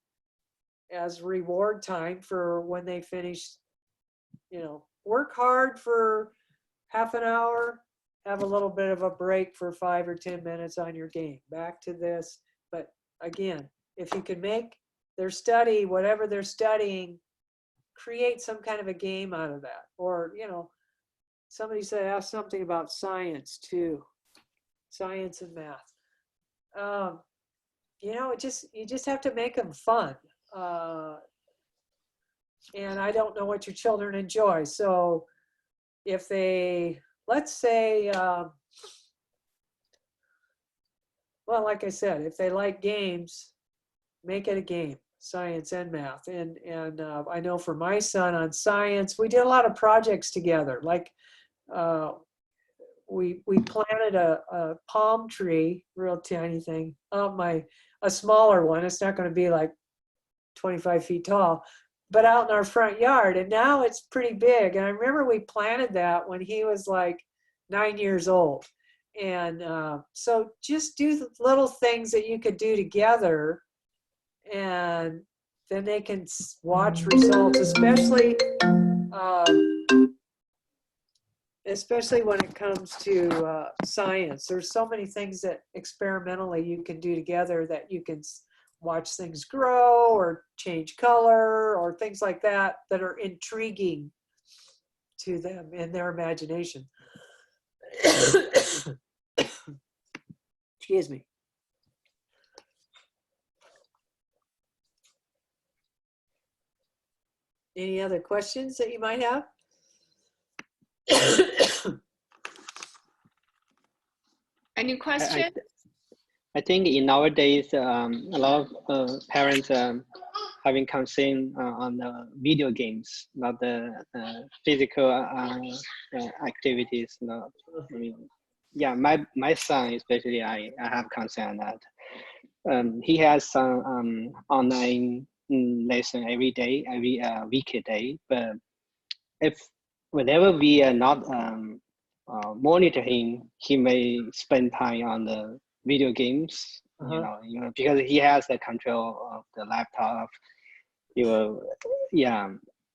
Speaker 1: as reward time for when they finish, you know, work hard for half an hour, have a little bit of a break for 5 or 10 minutes on your game. Back to this. But again, if you can make their study, whatever they're studying, create some kind of a game out of that. Or, you know, somebody said, ask something about science too. Science and math. You know, you just have to make them fun. And I don't know what your children enjoy. So if they, let's say, well, like I said, if they like games, make it a game, science and math. And I know for my son on science, we did a lot of projects together. Like we planted a palm tree, real tiny thing, a smaller one. It's not going to be like 25 feet tall, but out in our front yard. And now it's pretty big. And I remember we planted that when he was like 9 years old. And so just do the little things that you could do together, and then they can watch results, especially when it comes to science. There's so many things that experimentally you can do together, that you can watch things grow or change color or things like that that are intriguing to them in their imagination. Excuse me. Any other questions that you might have?
Speaker 2: Any question?
Speaker 7: I think in nowadays, a lot of parents having concern on the video games, not the physical activities. Not, I mean, yeah, my son especially, I have concern on that. He has some online lesson every day, every weekday. But if whenever we are not monitoring, he may spend time on the video games. You know, because he has the control of the laptop. He will, yeah,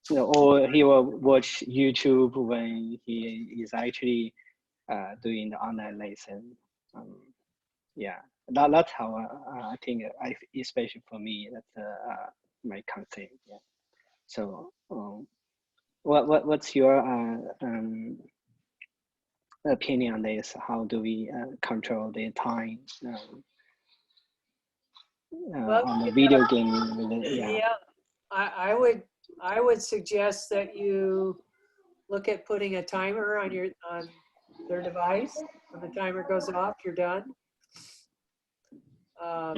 Speaker 7: you know, or he will watch YouTube when he is actually doing the online lesson. Yeah, that's how I think. Especially for me, that's my concern. Yeah. So, what's your opinion on this? How do we control the time on the video game?
Speaker 1: Yeah. I would suggest that you look at putting a timer on their device. When the timer goes off, you're done.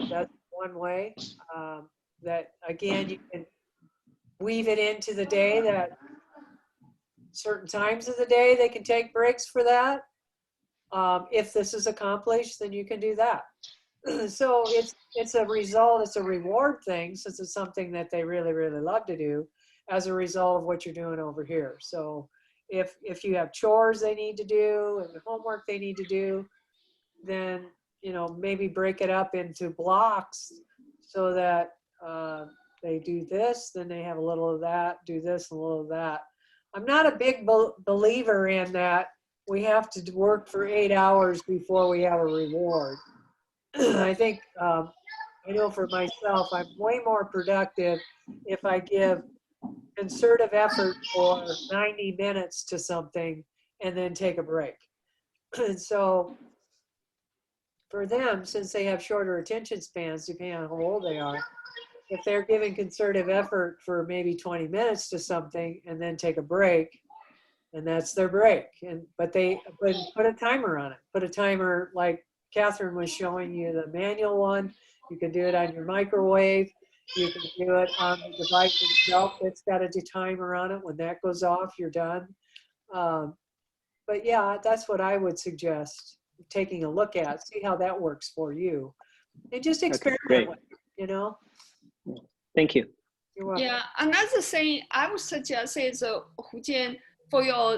Speaker 1: That's one way. That again, you can weave it into the day that certain times of the day they can take breaks for that. If this is accomplished, then you can do that. So it's a result, it's a reward thing, since it's something that they really, really love to do as a result of what you're doing over here. So if you have chores they need to do and homework they need to do, then, you know, maybe break it up into blocks so that they do this, then they have a little of that, do this, and a little of that. I'm not a big believer in that we have to work for 8 hours before we have a reward. I think, I know for myself, I'm way more productive if I give concerted effort for 90 minutes to something and then take a break. And so for them, since they have shorter attention spans, depending on how old they are, if they're giving concerted effort for maybe 20 minutes to something and then take a break, and that's their break. But put a timer on it. Put a timer like Catherine was showing you, the manual one. You can do it on your microwave. You can do it on the device itself. It's got a timer on it. When that goes off, you're done. But yeah, that's what I would suggest taking a look at. See how that works for you. And just experiment with it, you know?
Speaker 7: Thank you.
Speaker 1: You're welcome.
Speaker 2: Yeah, another thing I would suggest is Hu Jian, for your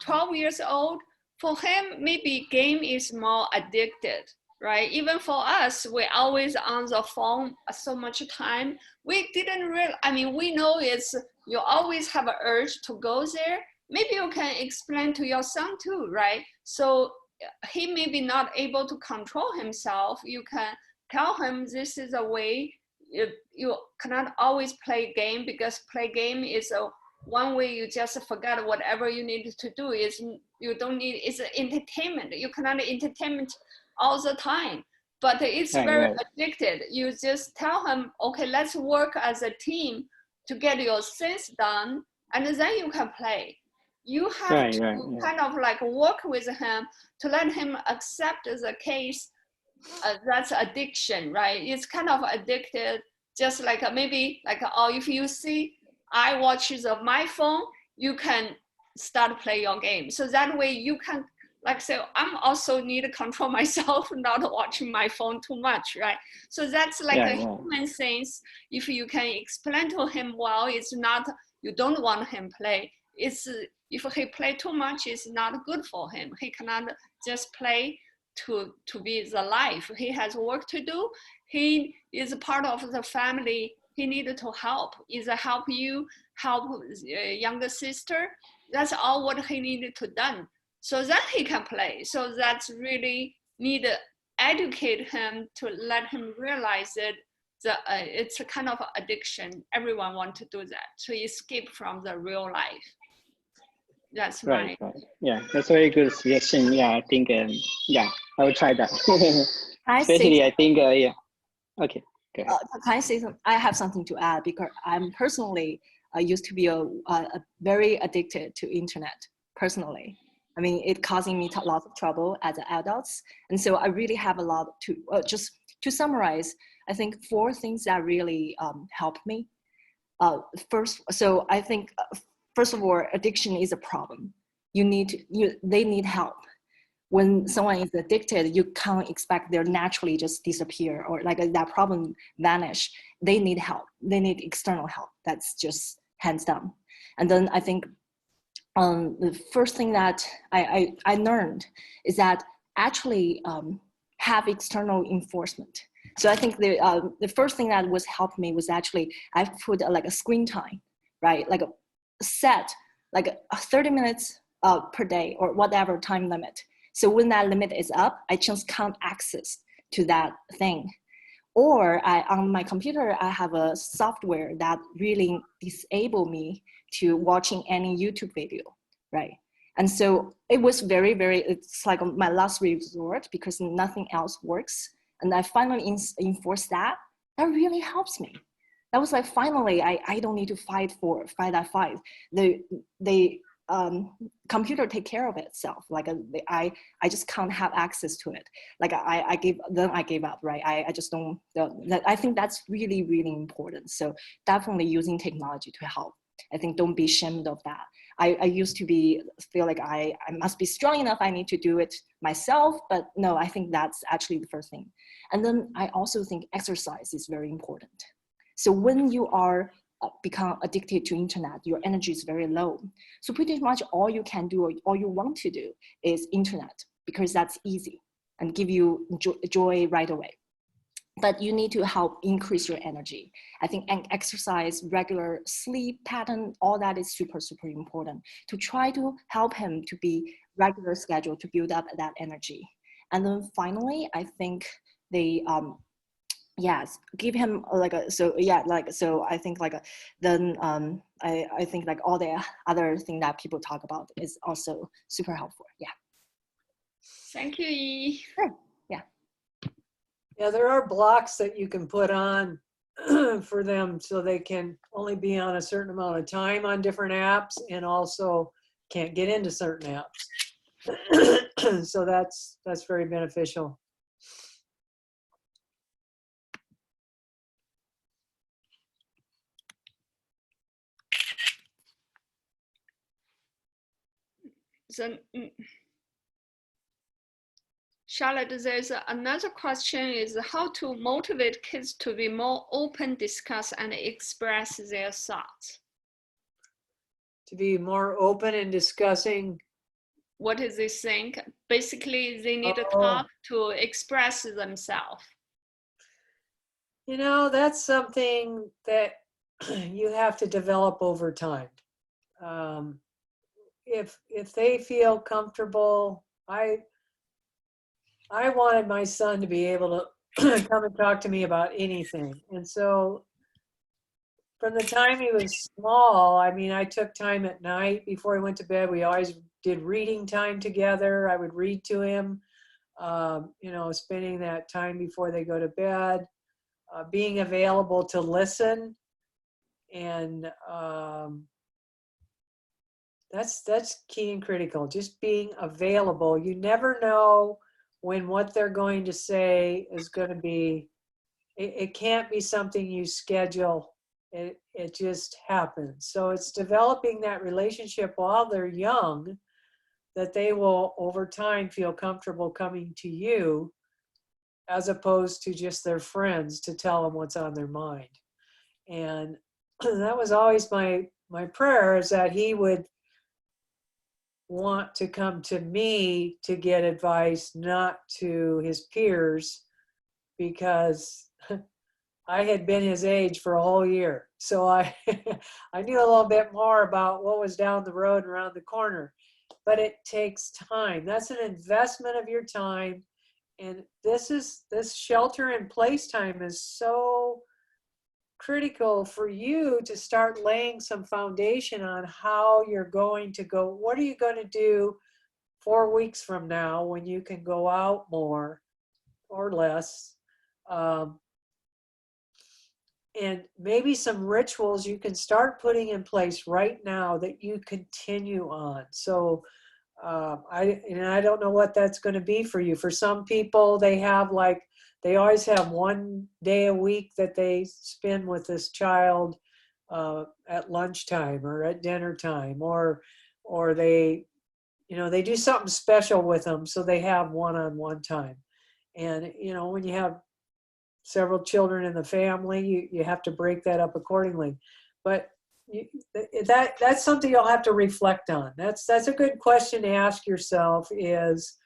Speaker 2: 12 years old, for him, maybe game is more addicted, right? Even for us, we always on the phone so much time. We didn't really, I mean, we know you always have an urge to go there. Maybe you can explain to your son too, right? So he may be not able to control himself. You can tell him this is a way. You cannot always play game, because play game is one way you just forget whatever you need to do. Is you don't need, it's entertainment. You cannot entertainment all the time, but it's very addicted. You just tell him, okay, let's work as a team to get your things done, and then you can play. You have to kind of like work with him to let him accept the case. That's addiction, right? It's kind of addicted, just like maybe like, if you see I watch my phone, you can start play your game. So that way you can, like say, I'm also need to control myself, not watching my phone too much, right? So that's like a human things. If you can explain to him, well, it's not, you don't want him play. It's, if he play too much, it's not good for him. He cannot just play to be the life. He has work to do. He is part of the family. He needed to help, either help you, help younger sister. That's all what he needed to done. So that he can play. So that's really need to educate him to let him realize that it's a kind of addiction. Everyone want to do that, to escape from the real life. That's
Speaker 7: right. Yeah, that's a very good suggestion. Yeah, I think, yeah, I will try that. Especially, I think, yeah. Okay.
Speaker 5: Can I say something? I have something to add, because I'm personally used to be a very addicted to internet personally. I mean, it causing me lots of trouble as an adult. And so I really have a lot to, just to summarize, I think 4 things that really helped me. So I think, first of all, addiction is a problem. They need help. When someone is addicted, you can't expect they'll naturally just disappear or like that problem vanish. They need help. They need external help. That's just hands down. And then I think the first thing that I learned is that actually have external enforcement. So I think the first thing that was helped me was actually I put like a screen time, right? Like a set, like 30 minutes per day or whatever time limit. So when that limit is up, I just can't access to that thing. Or on my computer, I have a software that really disable me to watching any YouTube video, right? And so it was very, it's like my last resort because nothing else works. And I finally enforced that. That really helps me. that was like, finally, I don't need to fight that fight. The computer take care of itself. Like I just can't have access to it. Like I gave up, right? I just don't, I think that's really, really important. So definitely using technology to help. I think don't be ashamed of that. I used to feel like I must be strong enough, I need to do it myself, but no, I think that's actually the first thing. And then I also think exercise is very important. So when you are become addicted to internet, your energy is very low. So pretty much all you can do, or all you want to do, is internet, because that's easy and give you joy right away. But you need to help increase your energy. I think exercise, regular sleep pattern, all that is super, super important to try to help him to be regular schedule to build up that energy. And then finally, I think they, yes, give him like a, so yeah, like, so I think like, then I think like all the other thing that people talk about is also super helpful. Yeah.
Speaker 2: Thank you, Yi.
Speaker 5: Sure.
Speaker 1: Yeah, there are blocks that you can put on for them so they can only be on a certain amount of time on different apps, and also can't get into certain apps. So that's very beneficial.
Speaker 2: Then, Charlotte, there's another question is how to motivate kids to be more open, discuss, and express their thoughts.
Speaker 1: To be more open in discussing.
Speaker 2: What do they think? Basically, they need to
Speaker 1: Oh.
Speaker 2: talk to express themselves.
Speaker 1: You know, that's something that you have to develop over time. If they feel comfortable, I wanted my son to be able to come and talk to me about anything. And so from the time he was small, I mean, I took time at night before he went to bed. We always did reading time together. I would read to him, you know, spending that time before they go to bed, being available to listen. And that's key and critical, just being available. You never know when what they're going to say is going to be, it can't be something you schedule. It just happens. So it's developing that relationship while they're young, that they will over time feel comfortable coming to you, as opposed to just their friends to tell them what's on their mind. And that was always my prayer, is that he would want to come to me to get advice, not to his peers, because I had been his age for a whole year. So I knew a little bit more about what was down the road around the corner. But it takes time. That's an investment of your time. And this shelter in place time is so critical for you to start laying some foundation on how you're going to go. What are you going to do 4 weeks from now when you can go out more or less? And maybe some rituals you can start putting in place right now that you continue on. So I don't know what that's going to be for you. For some people, they always have one day a week that they spend with this child at lunchtime or at dinner time, or they, you know, they do something special with them, so they have one-on-one time. And, you know, when you have several children in the family, you have to break that up accordingly. But that's something you'll have to reflect on. That's a good question to ask yourself, is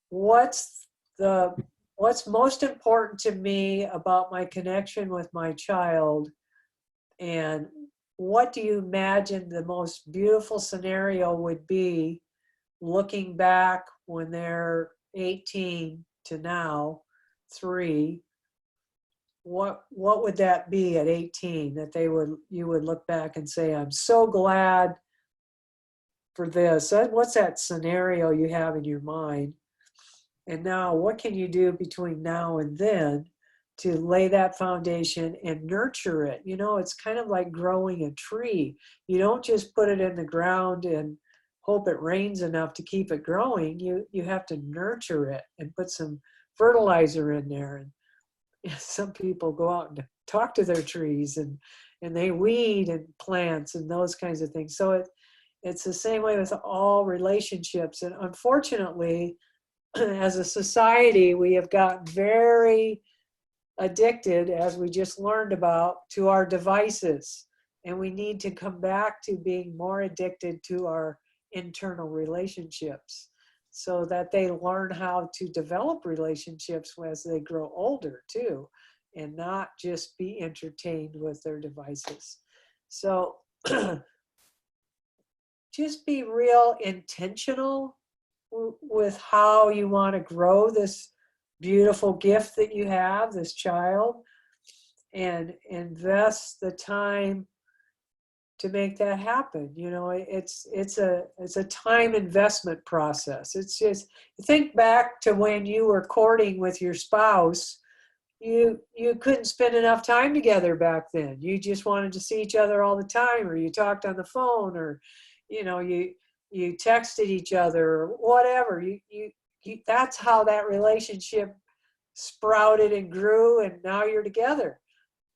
Speaker 1: what's most important to me about my connection with my child, and what do you imagine the most beautiful scenario would be looking back when they're 18 to now 3. What would that be at 18 that you would look back and say, I'm so glad for this? What's that scenario you have in your mind? And now what can you do between now and then to lay that foundation and nurture it. You know, it's kind of like growing a tree. You don't just put it in the ground and hope it rains enough to keep it growing. You have to nurture it and put some fertilizer in there. And some people go out and talk to their trees and they weed and plants and those kinds of things. So it's the same way with all relationships. And unfortunately, as a society, we have gotten very addicted, as we just learned about, to our devices. And we need to come back to being more addicted to our internal relationships so that they learn how to develop relationships as they grow older too, and not just be entertained with their devices. So just be real intentional with how you want to grow this beautiful gift that you have, this child, and invest the time to make that happen. You know, it's a time investment process. It's just, think back to when you were courting with your spouse. You couldn't spend enough time together back then. You just wanted to see each other all the time, or you talked on the phone, or you know, you texted each other, or whatever. That's how that relationship sprouted and grew, and now you're together.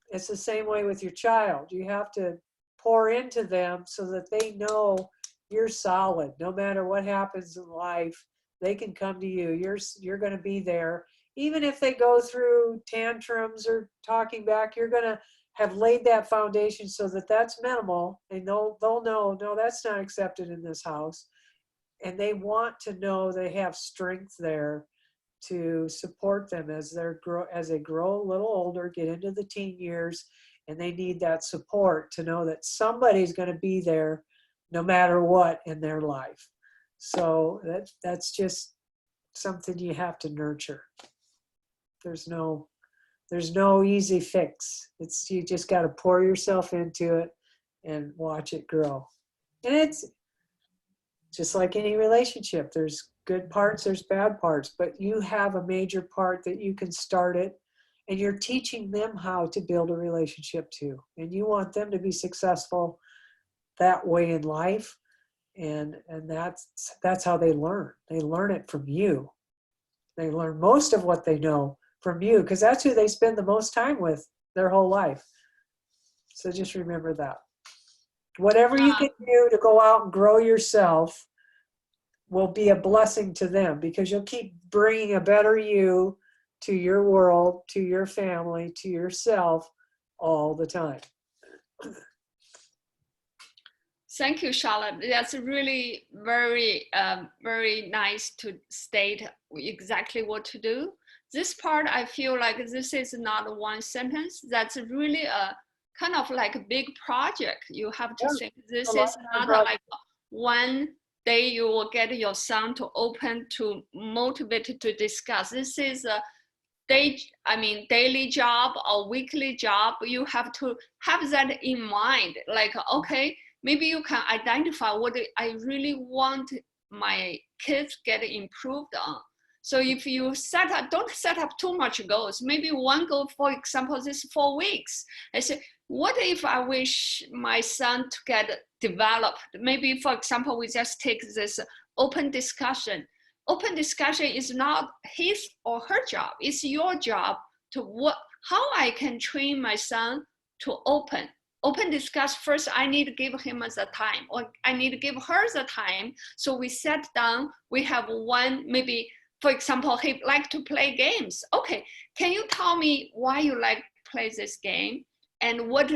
Speaker 1: It's the same way with your child. You have to pour into them so that they know you're solid. No matter what happens in life, they can come to you. You're going to be there. Even if they go through tantrums or talking back, you're going to have laid that foundation so that that's minimal, and they'll know, no, that's not accepted in this house. And they want to know they have strength there to support them as they grow a little older, get into the teen years, and they need that support to know that somebody's going to be there no matter what in their life. So that's just something you have to nurture. There's no easy fix. You just got to pour yourself into it and watch it grow. And it's just like any relationship. There's good parts, there's bad parts, but you have a major part that you can start it, and you're teaching them how to build a relationship too. And you want them to be successful that way in life. And that's how they learn. They learn it from you. They learn most of what they know from you, because that's who they spend the most time with their whole life. So just remember that. Whatever you can do to go out and grow yourself will be a blessing to them, because you'll keep bringing a better you to your world, to your family, to yourself all the time.
Speaker 2: Thank you, Charlotte. That's really very, very nice to state exactly what to do. This part, I feel like this is not one sentence. That's really a kind of like a big project. You have to think. This is not like one day you will get your son to open, to motivate to discuss. This is a daily job or weekly job. You have to have that in mind. Like, okay, maybe you can identify what I really want my kids get improved on. So if you don't set up too much goals. Maybe one goal, for example, this 4 weeks. I say, what if I wish my son to get developed? Maybe, for example, we just take this open discussion. Open discussion is not his or her job. It's your job to how I can train my son to open discuss. First, I need to give him the time, or I need to give her the time. So we sat down, we have one, maybe, for example, he like to play games. Okay, can you tell me why you like to play this game and what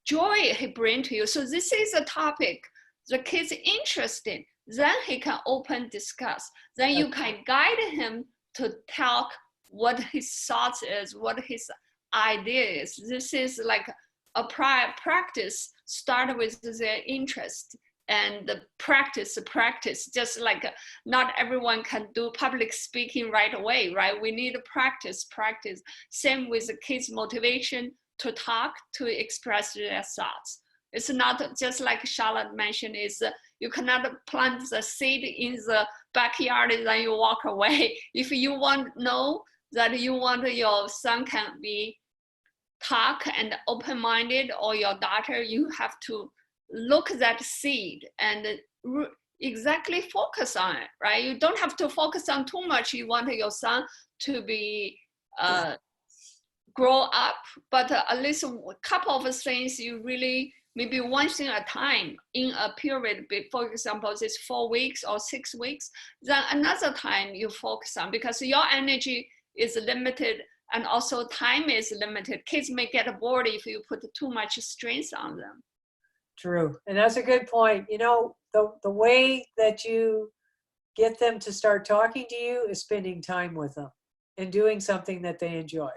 Speaker 2: joy he brings to you? So this is a topic the kid's interested. Then he can open discuss. Then you can guide him to talk what his thoughts is, what his idea is. This is like a practice. Start with their interest and practice, just like not everyone can do public speaking right away, right? We need to practice. Same with the kids' motivation to talk, to express their thoughts. It's not just like Charlotte mentioned, you cannot plant the seed in the backyard and then you walk away. If you want to know that you want your son can be talk and open-minded, or your daughter, you have to look at that seed and exactly focus on it, right? You don't have to focus on too much. You want your son to be grow up, but at least a couple of things you really, maybe one thing at a time in a period, for example, this 4 weeks or 6 weeks, then another time you focus on, because your energy is limited and also time is limited. Kids may get bored if you put too much stress on them.
Speaker 1: True. And that's a good point. You know, the way that you get them to start talking to you is spending time with them and doing something that they enjoy.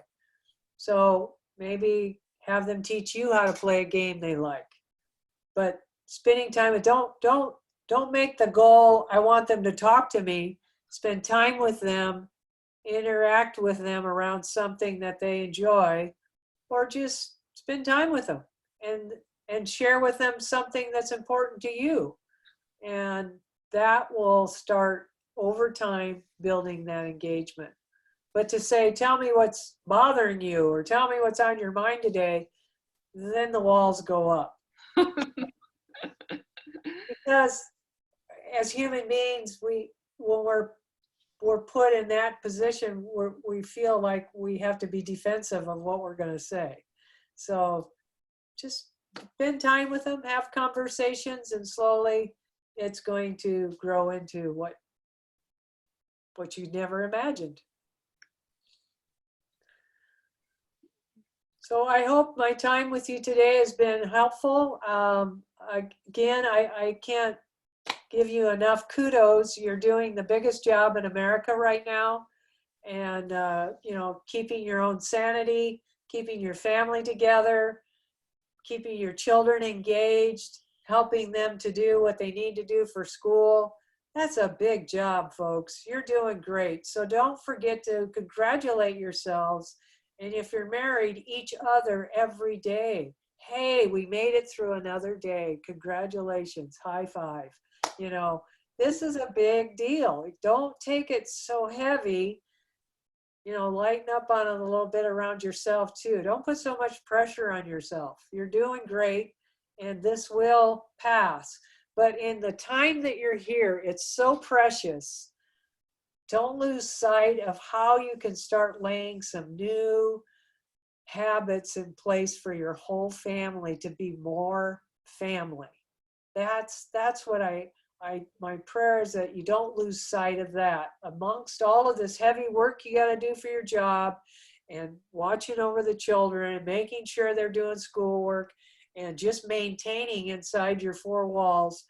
Speaker 1: So maybe have them teach you how to play a game they like. But spending time with, don't make the goal, I want them to talk to me. Spend time with them, interact with them around something that they enjoy, or just spend time with them and share with them something that's important to you. And that will start over time building that engagement. But to say, tell me what's bothering you, or tell me what's on your mind today, then the walls go up. Because as human beings, when we're put in that position, we feel like we have to be defensive of what we're going to say. So just spend time with them, have conversations, and slowly it's going to grow into what you never imagined. So I hope my time with you today has been helpful. Again, I can't give you enough kudos. You're doing the biggest job in America right now. And, you know, keeping your own sanity, keeping your family together, keeping your children engaged, helping them to do what they need to do for school. That's a big job, folks. You're doing great. So don't forget to congratulate yourselves. And if you're married, each other every day. Hey, we made it through another day. Congratulations. High five. You know, this is a big deal. Don't take it so heavy. You know, lighten up on it a little bit around yourself too. Don't put so much pressure on yourself. You're doing great, and this will pass. But in the time that you're here, it's so precious. Don't lose sight of how you can start laying some new habits in place for your whole family to be more family. That's what my prayer is, that you don't lose sight of that. Amongst all of this heavy work you got to do for your job, and watching over the children, and making sure they're doing schoolwork, and just maintaining inside your four walls,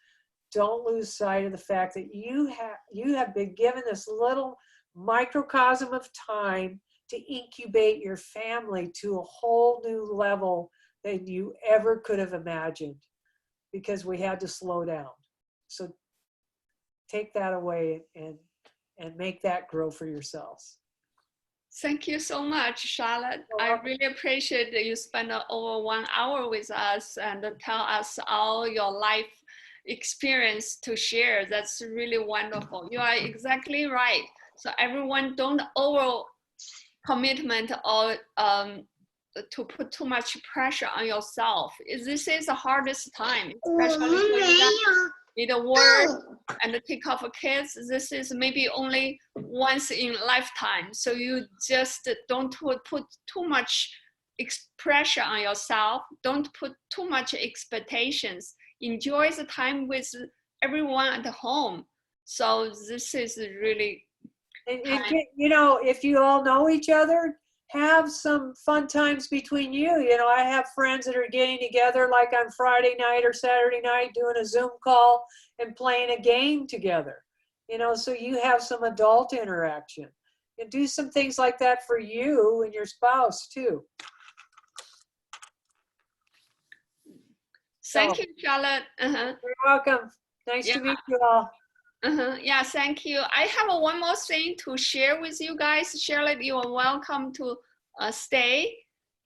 Speaker 1: don't lose sight of the fact that you have been given this little microcosm of time to incubate your family to a whole new level than you ever could have imagined, because we had to slow down. So take that away and make that grow for yourselves.
Speaker 2: Thank you so much, Charlotte. I really appreciate that you spent over 1 hour with us and tell us all your life experience to share. That's really wonderful. You are exactly right. So everyone, don't over commitment or to put too much pressure on yourself. This is the hardest time, especially when you need to work and take care of kids. This is maybe only once in a lifetime. So you just don't put too much pressure on yourself. Don't put too much expectations. Enjoy the time with everyone at home. So this is really.
Speaker 1: And you know, if you all know each other, have some fun times between you. You know, I have friends that are getting together like on Friday night or Saturday night, doing a Zoom call and playing a game together. You know, so you have some adult interaction. And do some things like that for you and your spouse too.
Speaker 2: Thank you, Charlotte.
Speaker 1: You're welcome. Nice to meet you all.
Speaker 2: Yeah, thank you. I have one more thing to share with you guys. Charlotte, you are welcome to stay.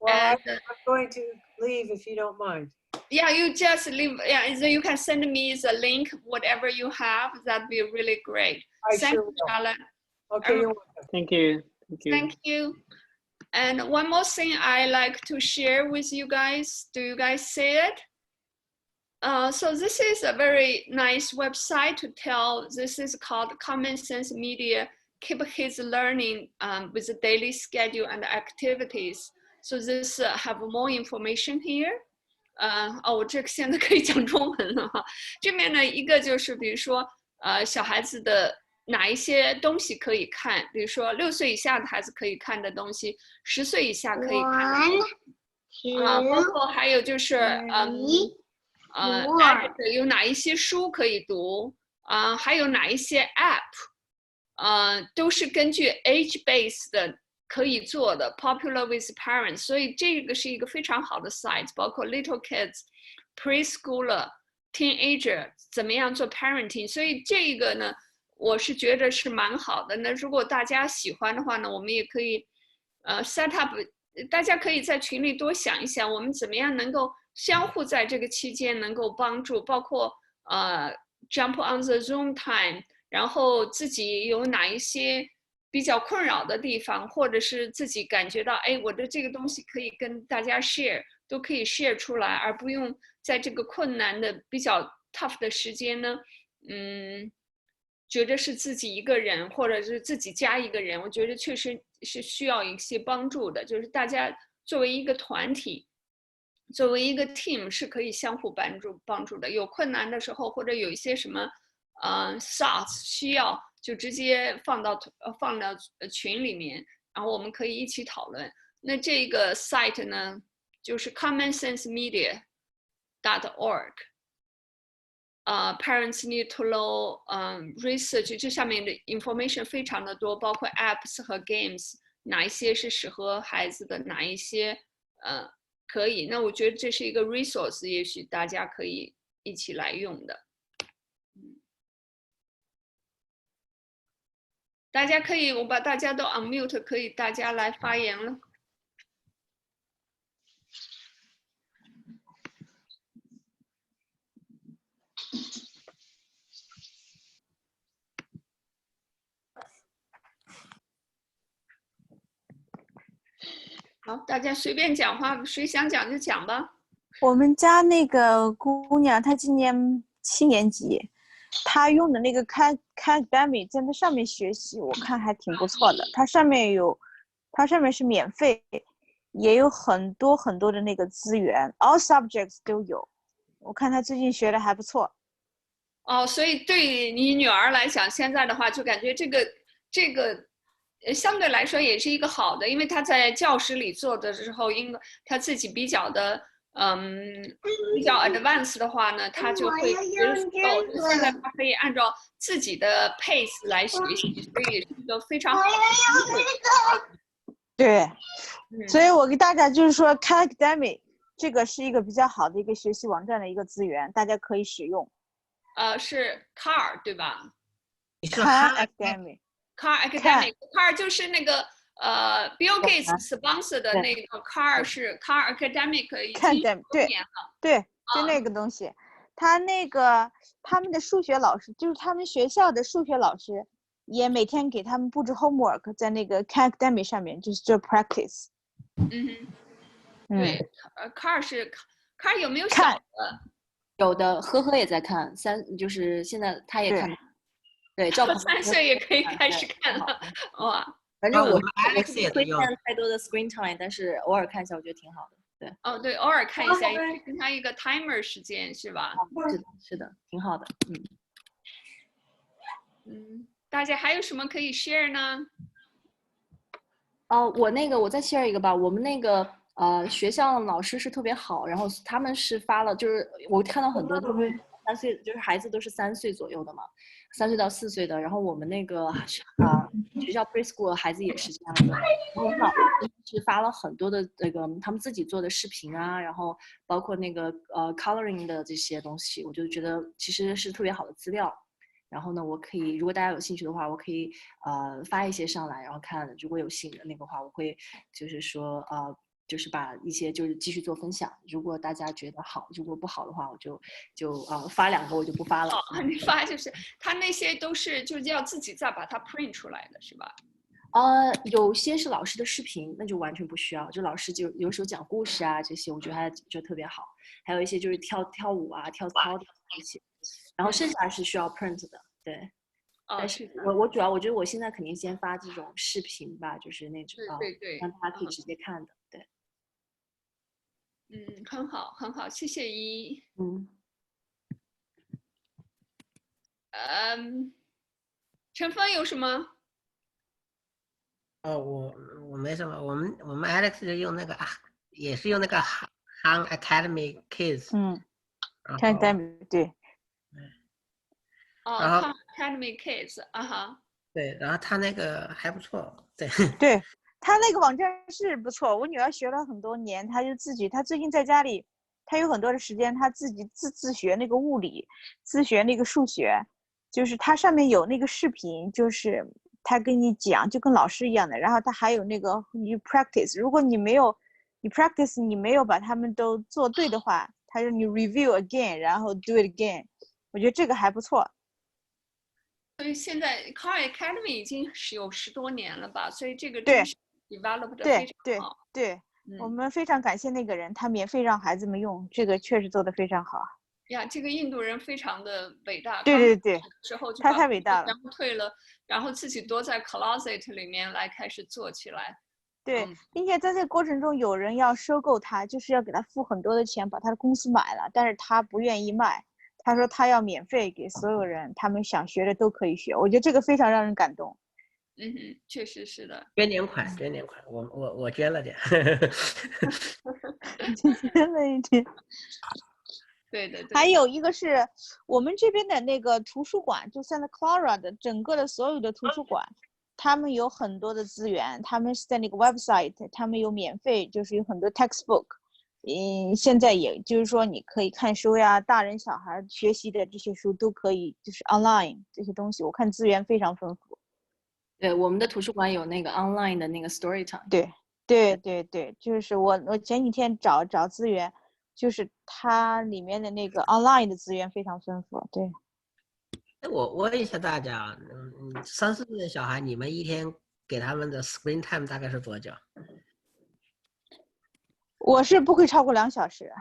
Speaker 1: Well, I'm going to leave if you don't mind.
Speaker 2: Yeah, you just leave. Yeah, so you can send me the link, whatever you have. That'd be really great. Thank you, Charlotte.
Speaker 1: Okay, you're welcome.
Speaker 7: Thank you. Thank you.
Speaker 2: Thank you. And one more thing I like to share with you guys. Do you guys see it? So this is a very nice website to tell. This is called Common Sense Media. Keep his learning with a daily schedule and activities. So this have more information here. 我这个现在可以讲中文了哈。这边呢，一个就是比如说小孩子的哪一些东西可以看，比如说6岁以下的孩子可以看的东西，10岁以下可以看的东西包括还有就是有哪一些书可以读还有哪一些 app 都是根据 age base 的可以做的 popular with parents， 所以这个是一个非常好的 site， 包括 little kids、preschooler、teenager 怎么样做 parenting， 所以这个呢我是觉得是蛮好的。那如果大家喜欢的话呢，我们也可以set up， 大家可以在群里多想一想，我们怎么样能够相互在这个期间能够帮助，包括jump on the Zoom time， 然后自己有哪一些比较困扰的地方，或者是自己感觉到我的这个东西可以跟大家 share， 都可以 share 出来，而不用在这个困难的比较 tough 的时间呢觉得是自己一个人或者是自己加一个人，我觉得确实是需要一些帮助的，就是大家作为一个团体，作为一个 team 是可以相互帮助的，有困难的时候或者有一些什么thoughts 需要就直接放到群里面，然后我们可以一起讨论。那这个 site 呢就是 commonsensemedia.org parents need to know research， 这上面的 information 非常的多，包括 apps 和 games， 哪一些是适合孩子的，哪一些可以。那我觉得这是一个 resource， 也许大家可以一起来用的。大家可以，我把大家都 unmute， 可以大家来发言了。好，大家随便讲话，谁想讲就讲吧。
Speaker 9: 我们家那个姑娘，她今年7年级，她用的那个 Kagami 在那上面学习，我看还挺不错的。它上面是免费，也有很多很多的那个资源 ，all subjects 都有。我看她最近学的还不错。
Speaker 2: 所以对你女儿来讲，现在的话就感觉这个相对来说也是一个好的，因为她在教室里做的时候，因为她自己比较 advanced 的话呢，她就会觉得现在她可以按照自己的 pace 来学习，所以是一个非常好的机会。
Speaker 9: 对，所以我给大家就是说 Kagami 这个是一个比较好的一个学习网站的一个资源，大家可以使用。
Speaker 2: 是 Car 对吧？
Speaker 9: Khan Academic。Car
Speaker 2: 就是那个Bill Gates sponsor 的那个 Car 是 Car Academic 已经多年了。
Speaker 9: 对，就那个东西。他们的数学老师，就是他们学校的数学老师，也每天给他们布置 homework 在那个 Khan Academic 上面，就是做 practice。
Speaker 2: 对，Car 有没有小的？
Speaker 5: 有的，呵呵也在看，就是现在他也看，对，赵
Speaker 2: 3岁也可以开始看了，哇！
Speaker 5: 反正我推荐太多的 screen time， 但是偶尔看一下，我觉得挺好的。对，
Speaker 2: 对，偶尔看一下，跟他一个 timer 时间是吧？
Speaker 5: 是的，挺好的。
Speaker 2: 大家还有什么可以 share 呢？
Speaker 5: 我再 share 一个吧，我们那个。学校老师是特别好，然后他们是发了，就是我看到很多都是3岁，就是孩子都是3岁左右的嘛，3岁到4岁的。然后我们那个学校 preschool 孩子也是这样的。然后我们老师是发了很多的那个他们自己做的视频啊，然后包括那个coloring 的这些东西，我就觉得其实是特别好的资料。然后呢，我可以如果大家有兴趣的话，我可以发一些上来，然后看如果有兴趣的那个话，我会就是说就是把一些就是继续做分享，如果大家觉得好，如果不好的话，我就发2个，我就不发了。
Speaker 2: 你发就是他那些都是就是要自己再把它 print 出来的是吧？
Speaker 5: 有些是老师的视频，那就完全不需要，就老师就有时候讲故事啊这些，我觉得还就特别好。还有一些就是跳舞啊、跳操的这些，然后剩下是需要 print 的，对。但是我主要我觉得我现在肯定先发这种视频吧，就是那种
Speaker 2: 对，
Speaker 5: 让大家可以直接看的，对。
Speaker 2: 很好很好，谢谢依。陈峰有什么？
Speaker 11: 我没什么，我们 Alex 就用那个也是用那个 Han Academy Kids。Academy
Speaker 9: 对。
Speaker 2: Han Academy Kids
Speaker 11: 对，然后他那个还不错，对。
Speaker 9: 对，他那个网站是不错，我女儿学了很多年，她最近在家里，她有很多的时间，她自己自学那个物理，自学那个数学，就是它上面有那个视频，就是他跟你讲，就跟老师一样的，然后他还有那个你 practice， 如果你 practice 你没有把他们都做对的话，他说你 review again， 然后 do it again， 我觉得这个还不错。
Speaker 2: 所以现在 Khan Academy 已经有10多年了吧，所以这个
Speaker 9: 对
Speaker 2: develop 的非常好。
Speaker 9: 对，我们非常感谢那个人，他免费让孩子们用，这个确实做得非常好。
Speaker 2: 呀，这个印度人非常的伟大。
Speaker 9: 对，
Speaker 2: 之后就
Speaker 9: 他太伟大了。
Speaker 2: 然后退了，然后自己躲在 closet 里面来开始做起来。
Speaker 9: 对，并且在这个过程中有人要收购他，就是要给他付很多的钱，把他的公司买了，但是他不愿意卖。他说他要免费给所有人，他们想学的都可以学。我觉得这个非常让人感动。
Speaker 2: 确实是的。
Speaker 11: 捐点款，我捐了点。
Speaker 9: 捐了一点。
Speaker 2: 对。
Speaker 9: 还有一个是我们这边的那个图书馆，就 Santa Clara 的整个的所有的图书馆，他们有很多的资源，他们是在那个 website， 他们有免费，就是有很多 textbook。现在也就是说你可以看书呀，大人小孩学习的这些书都可以，就是 online 这些东西，我看资源非常丰富。
Speaker 5: 对，我们的图书馆有那个 online 的那个 story time。
Speaker 9: 对，就是我前几天找资源，就是它里面的那个 online 的资源非常丰富。对。
Speaker 11: 我问一下大家，3、4岁的小孩，你们一天给他们的 screen time 大概是多久？
Speaker 9: 我是不会超过2小时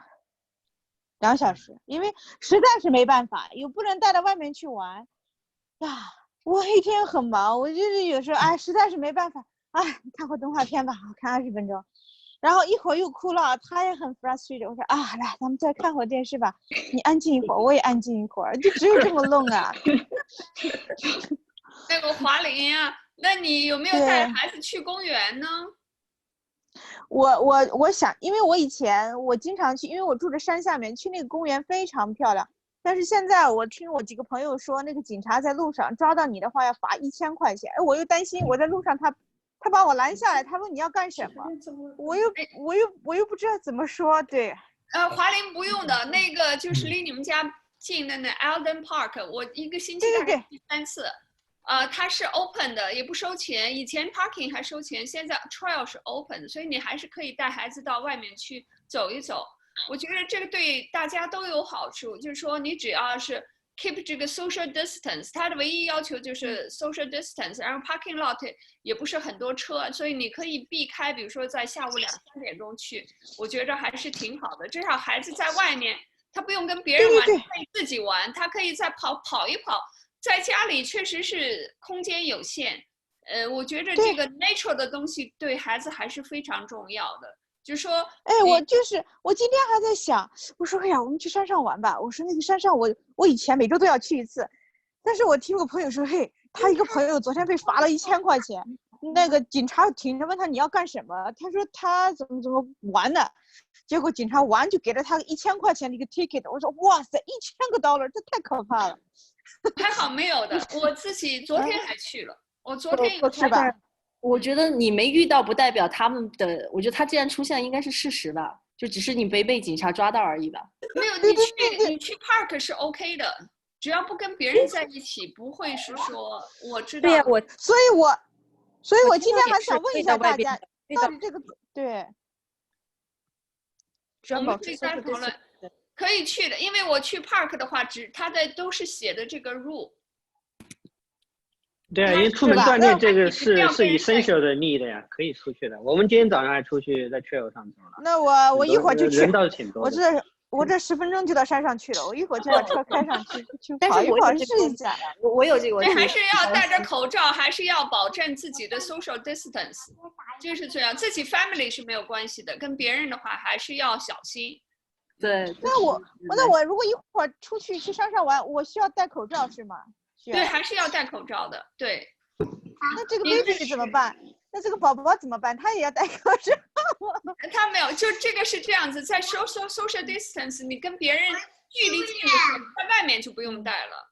Speaker 9: ，2小时，因为实在是没办法，又不能带到外面去玩呀。我一天很忙，我就是有时候实在是没办法，看会动画片吧，看20分钟，然后一会儿又哭了，他也很 frustrated。我说来，咱们再看会电视吧，你安静一会儿，我也安静一会儿，就只有这么弄啊。
Speaker 2: 那个华玲啊，那你有没有带孩子去公园呢？
Speaker 9: 我想，因为我经常去，因为我住在山下面，去那个公园非常漂亮。但是现在我听我几个朋友说，那个警察在路上抓到你的话要罚1000块钱。我又担心我在路上他把我拦下来，他问你要干什么，我又不知道怎么说。对，
Speaker 2: 华玲不用的，那个就是离你们家近的那 Alden Park， 我1个星期大概去3次。它是 open 的，也不收钱。以前 parking 还收钱，现在 trail 是 open 的，所以你还是可以带孩子到外面去走一走。我觉得这个对大家都有好处，就是说你只要是 keep 这个 social distance， 它的唯一要求就是 social distance， 然后 parking lot 也不是很多车，所以你可以避开，比如说在下午2、3点钟去，我觉得还是挺好的。至少孩子在外面，他不用跟别人玩，他可以自己玩，他可以再跑一跑。在家里确实是空间有限，我觉得这个 nature 的东西对孩子还是非常重要的。就是说，
Speaker 9: 我今天还在想，我说我们去山上玩吧。我说那个山上我以前每周都要去1次，但是我听我朋友说，他一个朋友昨天被罚了1000块钱，那个警察停着问他你要干什么，他说他怎么玩的，结果警察玩就给了他1000块钱的一个 ticket。我说哇塞，1000个$，这太可怕了。
Speaker 2: 还好没有的，我自己昨天还去了，我昨天有
Speaker 9: 去吧。
Speaker 5: 我觉得你没遇到不代表他们的，我觉得他既然出现应该是事实吧，就只是你没被警察抓到而已吧。
Speaker 2: 没有，你去 park 是 OK 的，只要不跟别人在一起，不会是说我知道。
Speaker 9: 对呀，所以我今天还想问一下大家，到底这个对，
Speaker 2: 我们可以再讨论。可以去的，因为我去 park 的话，它的都是写的这个 rule。
Speaker 7: 对啊，因为出门锻炼这个是
Speaker 2: 不要跟人
Speaker 7: essential 的 need 呀，可以出去的。我们今天早上还出去在 trail 上走了。
Speaker 9: 那我一会儿就去
Speaker 7: 人倒是挺多的。
Speaker 9: 我这10分钟就到山上去了，我一会儿就把车开上去去
Speaker 12: 但是我
Speaker 9: 跑一跑试
Speaker 12: 有这个
Speaker 9: 一下。
Speaker 12: 我有这个，
Speaker 2: 对，还是要戴着口罩，还是要保证自己的 social distance， 这是最要。自己 family 是没有关系的，跟别人的话还是要小心。
Speaker 5: 对。
Speaker 9: 那我如果一会儿出去去山上玩，我需要戴口罩是吗？
Speaker 2: 对，还是要戴口罩的。对。
Speaker 9: 那这个 baby 怎么办？那这个宝宝怎么办？他也要戴口罩。
Speaker 2: 他没有，就这个是这样子，在 social distance， 你跟别人距离近的时候，在外面就不用戴了。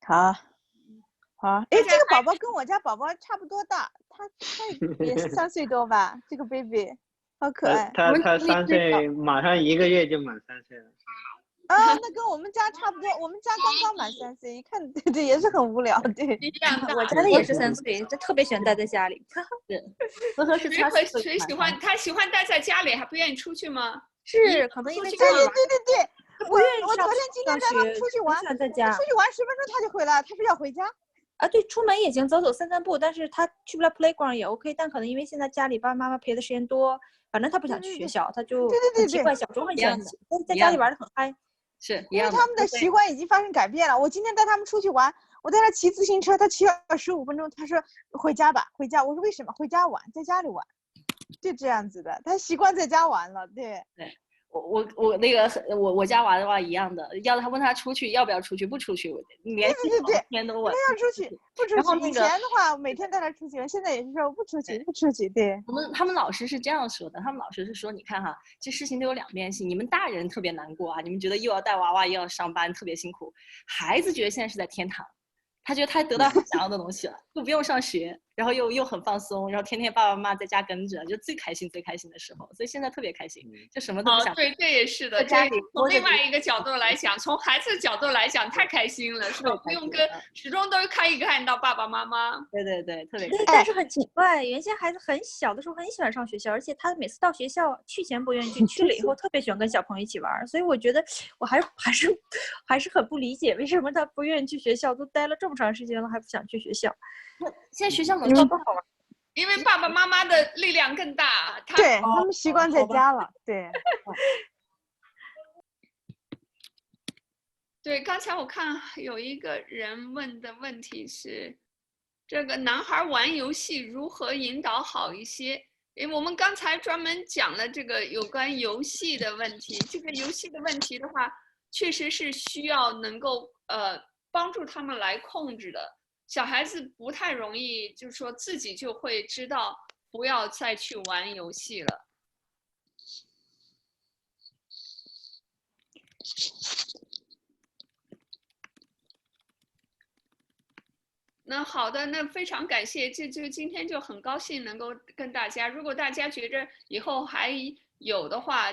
Speaker 9: 好。哎，这个宝宝跟我家宝宝差不多大，他也是3岁多吧？这个 baby 好可爱。
Speaker 7: 他3岁，马上1个月就满3岁了。
Speaker 9: 啊，那跟我们家差不多，我们家刚刚满3岁，一看对也是很无聊，对。
Speaker 12: 我家的也是3岁，他特别喜欢待在家里。
Speaker 5: 对，呵呵是他
Speaker 2: 谁喜欢？他喜欢待在家里，还不愿意出去吗？
Speaker 12: 是，可能因为
Speaker 9: 对，我昨天今天带他们出去玩，
Speaker 12: 在家
Speaker 9: 出去玩10分钟他就回来，他说要回家。
Speaker 12: 啊，对，出门也行，走走散散步，但是他去不了 playground 也 OK， 但可能因为现在家里爸爸妈妈陪的时间多，反正他不想去学校，他就很奇怪，小时候很喜欢在家里玩的很嗨。
Speaker 5: 是
Speaker 9: 因为他们的习惯已经发生改变了。我今天带他们出去玩，我带他骑自行车，他骑了15分钟，他说回家吧，回家。我说为什么？回家玩，在家里玩，就这样子的。他习惯在家玩了，对。
Speaker 5: 我家娃的话一样的，他问他出去要不要出去，不出去，连续2天都问。
Speaker 9: 他要出去，不出去。
Speaker 5: 然后
Speaker 9: 以前的话每天带他出去，现在也是说不出去，不出去。对。
Speaker 5: 他们老师是这样说的，他们老师是说，你看哈，这事情都有2面性，你们大人特别难过啊，你们觉得又要带娃娃又要上班，特别辛苦，孩子觉得现在是在天堂。他觉得他得到他想要的东西了，就不用上学，然后又很放松，然后天天爸爸妈妈在家跟着，就最开心的时候，所以现在特别开心，就什么都不想。
Speaker 2: 对，这也是的。
Speaker 5: 家里
Speaker 2: 从另外一个角度来讲，从孩子的角度来讲，太开心了，是吧？不用跟始终都可以看到爸爸妈妈。
Speaker 5: 对，特别。
Speaker 12: 对，但是很奇怪，原先孩子很小的时候很喜欢上学校，而且他每次到学校去前不愿意去，去了以后特别喜欢跟小朋友一起玩，所以我觉得我还是很不理解，为什么他不愿意去学校，都待了这么长时间了还不想去学校。
Speaker 5: 现在学校能做多好玩？
Speaker 2: 因为爸爸妈妈的力量更大，
Speaker 9: 对他们习惯在家了，对。
Speaker 2: 对，刚才我看有一个人问的问题是，这个男孩玩游戏如何引导好一些？因为我们刚才专门讲了这个有关游戏的问题，这个游戏的问题的话，确实是需要能够帮助他们来控制的。小孩子不太容易，就是说自己就会知道不要再去玩游戏了。那好的，那非常感谢，今天就很高兴能够跟大家。如果大家觉着以后还有的话，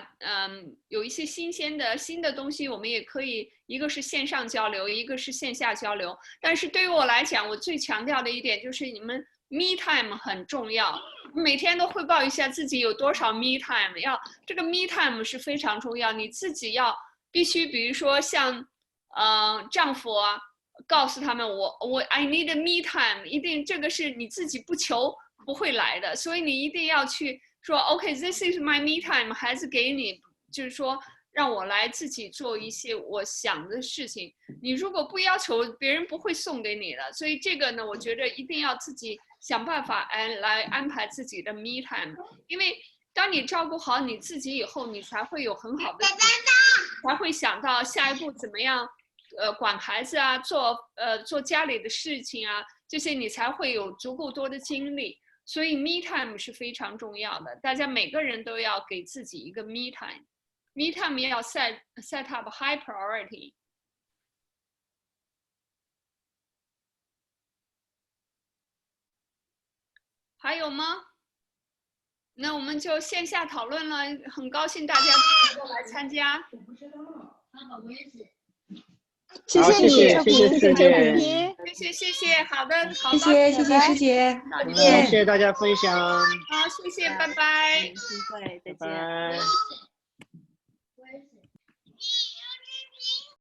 Speaker 2: 有一些新的东西，我们也可以，一个是线上交流，一个是线下交流。但是对于我来讲，我最强调的一点就是你们 me time 很重要，每天都汇报一下自己有多少 me time， 这个 me time 是非常重要，你自己必须，比如说像丈夫啊。告诉他们我 I need a me time， 一定这个是你自己不求不会来的，所以你一定要去说 OK this is my me time， 孩子给你就是说让我来自己做一些我想的事情，你如果不要求别人不会送给你的，所以这个呢我觉得一定要自己想办法来安排自己的 me time， 因为当你照顾好你自己以后，你才会有很好的才会想到下一步怎么样管孩子啊，做家里的事情啊，这些你才会有足够多的精力。所以 me time 是非常重要的，大家每个人都要给自己一个 me time。me time 也要 set up high priority。还有吗？那我们就线下讨论了，很高兴大家都来参加。
Speaker 6: 谢谢你，
Speaker 7: 谢谢
Speaker 2: 谢谢，好的，好的，
Speaker 13: 谢谢师姐，
Speaker 7: 谢谢大家分享，
Speaker 2: 好，谢谢，拜拜，
Speaker 5: 再见。
Speaker 7: 拜拜。